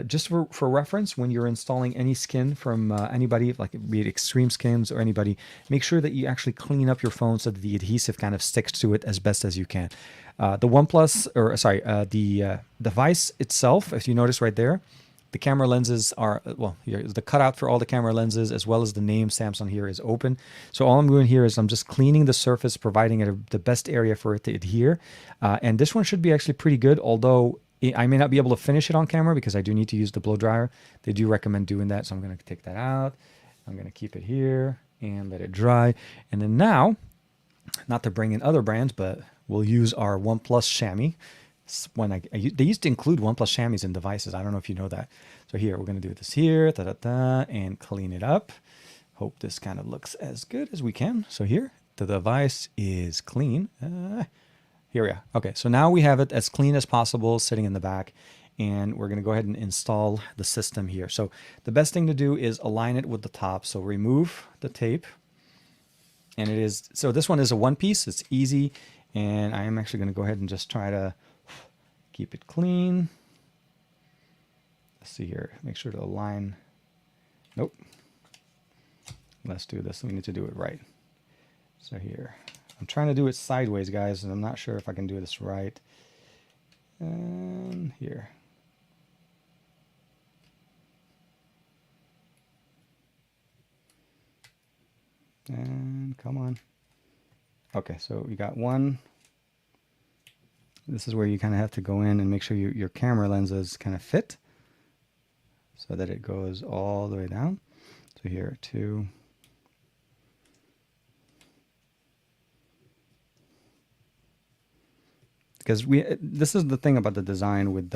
Just for reference, when you're installing any skin from anybody, like be it Extreme Skins or anybody, make sure that you actually clean up your phone so that the adhesive kind of sticks to it as best as you can. The OnePlus, or sorry, the device itself, if you notice right there, the camera lenses are, well, here, the cutout for all the camera lenses, as well as the name Samsung here is open. So all I'm doing here is I'm just cleaning the surface, providing it the best area for it to adhere. And this one should be actually pretty good, although I may not be able to finish it on camera because I do need to use the blow dryer. They do recommend doing that, so I'm going to take that out. I'm going to keep it here and let it dry. And then now, not to bring in other brands, but we'll use our OnePlus chamois. They used to include OnePlus chamois in devices. I don't know if you know that. So here, we're going to do this here, and clean it up. Hope this kind of looks as good as we can. So here, the device is clean. Here we are. Okay, so now we have it as clean as possible sitting in the back. And we're going to go ahead and install the system here. So the best thing to do is align it with the top. So remove the tape. And it is, so this one is a one piece. It's easy. And I am actually going to go ahead and just try to keep it clean. Let's see here. Make sure to align. Nope. Let's do this. We need to do it right. So here, I'm trying to do it sideways, guys, and I'm not sure if I can do this right. And here. And come on. Okay, so we got one. This is where you kind of have to go in and make sure your camera lenses kind of fit so that it goes all the way down. So here, two. Because this is the thing about the design with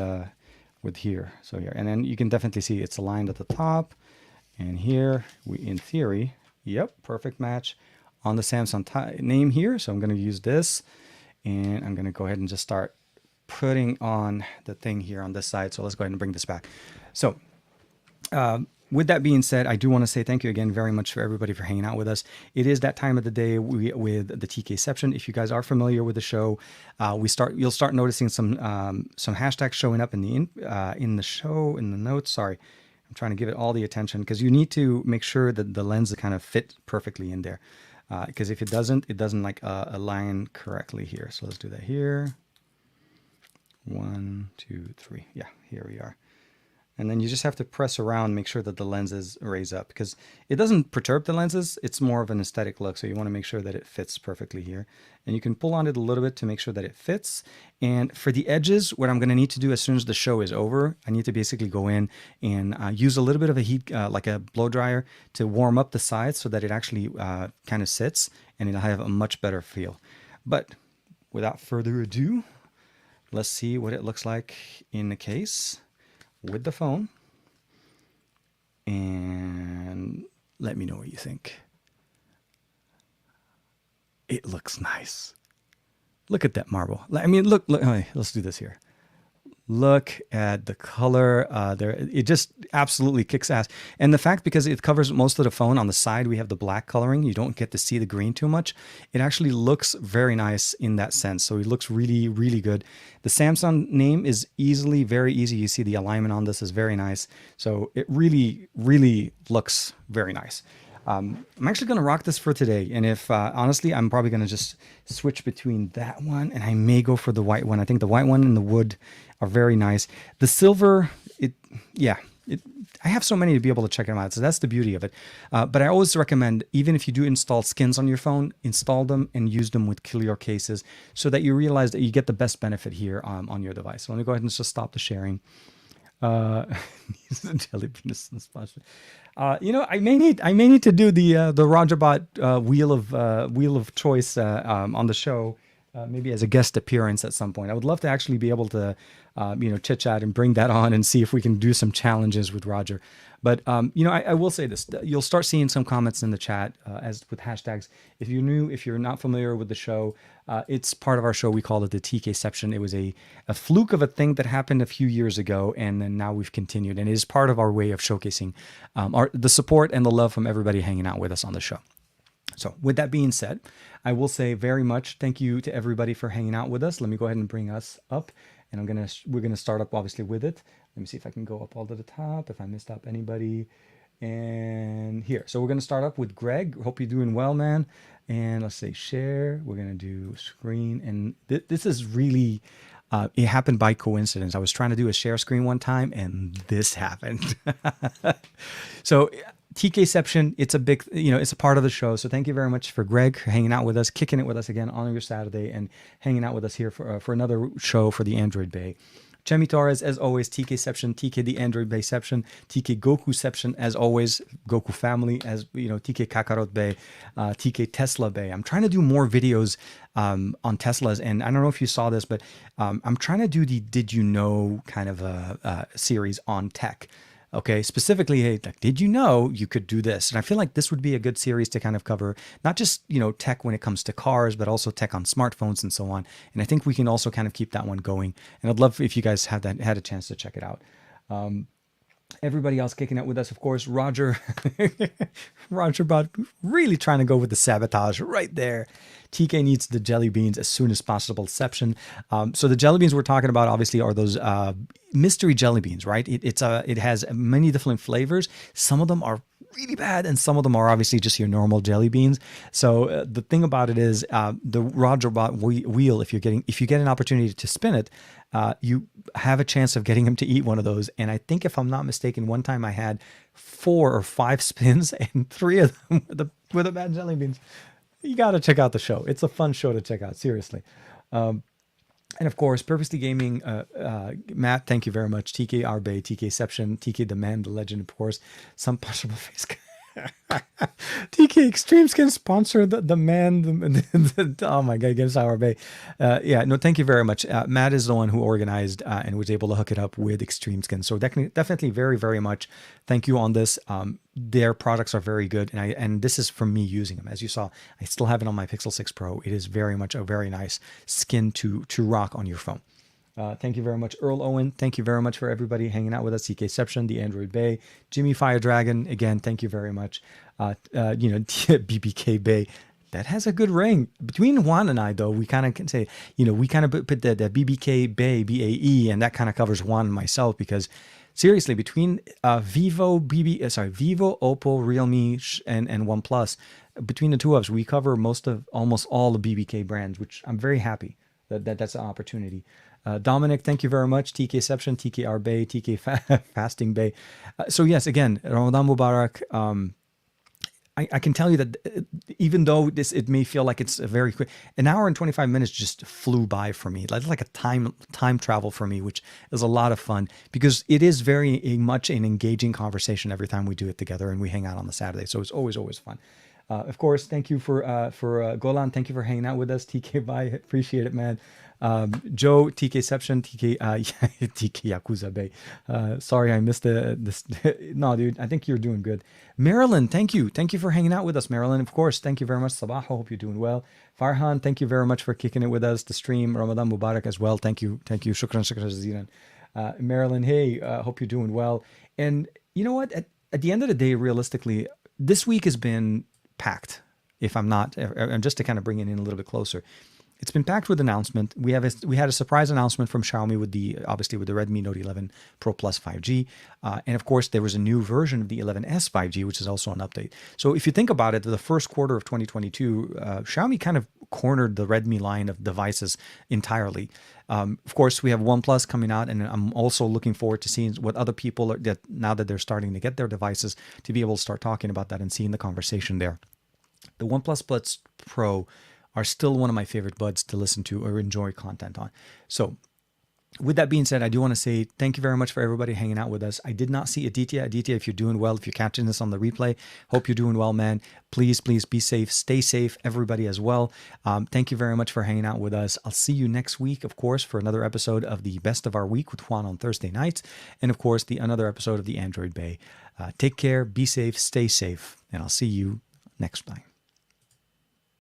here. So here, and then you can definitely see it's aligned at the top, and here in theory, yep, perfect match on the Samsung name here. So I'm going to use this, and I'm going to go ahead and just start putting on the thing here on this side. So let's go ahead and bring this back. So with that being said, I do want to say thank you again very much for everybody for hanging out with us. It is that time of the day with the TKception. If you guys are familiar with the show, you'll start noticing some hashtags showing up in the notes. Sorry, I'm trying to give it all the attention because you need to make sure that the lens kind of fit perfectly in there. Because if it doesn't like align correctly here. So let's do that here. 1, 2, 3. Yeah, here we are. And then you just have to press around, make sure that the lenses raise up, because it doesn't perturb the lenses. It's more of an aesthetic look. So you want to make sure that it fits perfectly here. And you can pull on it a little bit to make sure that it fits. And for the edges, what I'm going to need to do as soon as the show is over, I need to basically go in and use a little bit of a heat, like a blow dryer, to warm up the sides so that it actually kind of sits and it'll have a much better feel. But without further ado, let's see what it looks like in the case with the phone, and let me know what you think. It looks nice. Look at that marble. I mean, look, let's do this here. Look at the color there. It just absolutely kicks ass. And the fact, because it covers most of the phone, on the side we have the black coloring, you don't get to see the green too much. It actually looks very nice in that sense. So it looks really, really good. The Samsung name is very easy. You see the alignment on this is very nice. So it really, really looks very nice. I'm actually going to rock this for today. And if, honestly, I'm probably going to just switch between that one, and I may go for the white one. I think the white one and the wood are very nice. The silver, I have so many to be able to check them out. So that's the beauty of it. But I always recommend, even if you do install skins on your phone, install them and use them with clear cases so that you realize that you get the best benefit here on your device. So let me go ahead and just stop the sharing. Jelly penis and splash. I may need to do the Rogerbot wheel of choice on the show, maybe as a guest appearance at some point. I would love to actually be able to chit chat and bring that on and see if we can do some challenges with Roger. But I will say this: you'll start seeing some comments in the chat as with hashtags. If you're not familiar with the show, it's part of our show. We call it the TKception. It was a fluke of a thing that happened a few years ago, and then now we've continued, and it is part of our way of showcasing the support and the love from everybody hanging out with us on the show. So with that being said, I will say very much thank you to everybody for hanging out with us. Let me go ahead and bring us up, and we're gonna start up obviously with it. Let me see if I can go up all to the top, if I missed up anybody. And here, so we're gonna start up with Greg. Hope you're doing well, man. And let's say share. We're gonna do screen, and this is really, it happened by coincidence. I was trying to do a share screen one time, and this happened. So TKception, it's a big, it's a part of the show. So thank you very much for Greg hanging out with us, kicking it with us again on your Saturday, and hanging out with us here for another show for the Android Bay. Chemi Torres, as always, TKception, TK the Android Bayception, TK Gokuception, as always, Goku family, as TK Kakarot Bay, TK Tesla Bay. I'm trying to do more videos on Teslas, and I don't know if you saw this, but I'm trying to do the Did You Know kind of a series on tech. Okay, specifically, hey, like, did you know you could do this? And I feel like this would be a good series to kind of cover not just, tech when it comes to cars, but also tech on smartphones and so on. And I think we can also kind of keep that one going. And I'd love if you guys had a chance to check it out. Everybody else kicking it with us, of course, Roger Bot really trying to go with the sabotage right there. TK needs the jelly beans as soon as possible. Ception. So the jelly beans we're talking about obviously are those mystery jelly beans, right? It has many different flavors. Some of them are really bad, and some of them are obviously just your normal jelly beans. So the thing about it is the Roger Bot wheel. If you get an opportunity to spin it, you have a chance of getting him to eat one of those. And I think if I'm not mistaken, one time I had 4 or 5 spins, and 3 of them with the bad jelly beans. You got to check out the show. It's a fun show to check out. Seriously. And of course, Purposely Gaming, Matt, thank you very much. TK Arbe, TK TK the Man, the Legend, of course. Some punchable face. TK Extreme Skin sponsor the man. Oh my God, against Arbe. Yeah, no, thank you very much. Matt is the one who organized and was able to hook it up with Extreme Skin. So definitely very, very much thank you on this. Their products are very good, and this is from me using them. As you saw, I still have it on my Pixel 6 Pro. It is very much a very nice skin to rock on your phone. Thank you very much, Earl Owen. Thank you very much for everybody hanging out with us. CKception, the Android Bay, Jimmy Fire Dragon. Again, thank you very much. BBK Bay. That has a good ring. Between Juan and I, though, we kind of can say, we kind of put the BBK Bay, BAE, and that kind of covers Juan and myself, because seriously, between Vivo, Oppo, Realme, and OnePlus, between the two of us, we cover almost all the BBK brands, which I'm very happy that's an opportunity. Dominic, thank you very much. TKception, TKR Bay, TK Fasting Bay. So yes, again, Ramadan Mubarak. I can tell you that even though it may feel like it's a very quick, an hour and 25 minutes just flew by for me. It's like a time travel for me, which is a lot of fun, because it is very much an engaging conversation every time we do it together and we hang out on the Saturday. So it's always fun. Of course, thank you for Golan. Thank you for hanging out with us. TK Bye, appreciate it, man. Joe, TKception, TK Yakuza Bay. Sorry, I missed this. No, dude, I think you're doing good. Marilyn, thank you. Thank you for hanging out with us, Marilyn. Of course, thank you very much. Sabah, hope you're doing well. Farhan, thank you very much for kicking it with us. The stream, Ramadan Mubarak as well. Thank you. Shukran jazilan. Marilyn, hey, hope you're doing well. And you know what? At the end of the day, realistically, this week has been packed. If I'm not, and just to kind of bring it in a little bit closer, it's been packed with announcement. We had a surprise announcement from Xiaomi with the Redmi Note 11 Pro Plus 5G, and of course there was a new version of the 11s 5G, which is also an update. So if you think about it, the first quarter of 2022, Xiaomi kind of cornered the Redmi line of devices entirely. Of course, we have OnePlus coming out, and I'm also looking forward to seeing what other people now that they're starting to get their devices, to be able to start talking about that and seeing the conversation there. The OnePlus Buds Pro are still one of my favorite buds to listen to or enjoy content on. So with that being said, I do want to say thank you very much for everybody hanging out with us. I did not see Aditya. Aditya, if you're doing well, if you're catching this on the replay, hope you're doing well, man. Please be safe. Stay safe, everybody as well. Thank you very much for hanging out with us. I'll see you next week, of course, for another episode of the Best of Our Week with Juan on Thursday nights. And of course, another episode of the Android Bay. Take care, be safe, stay safe, and I'll see you next time.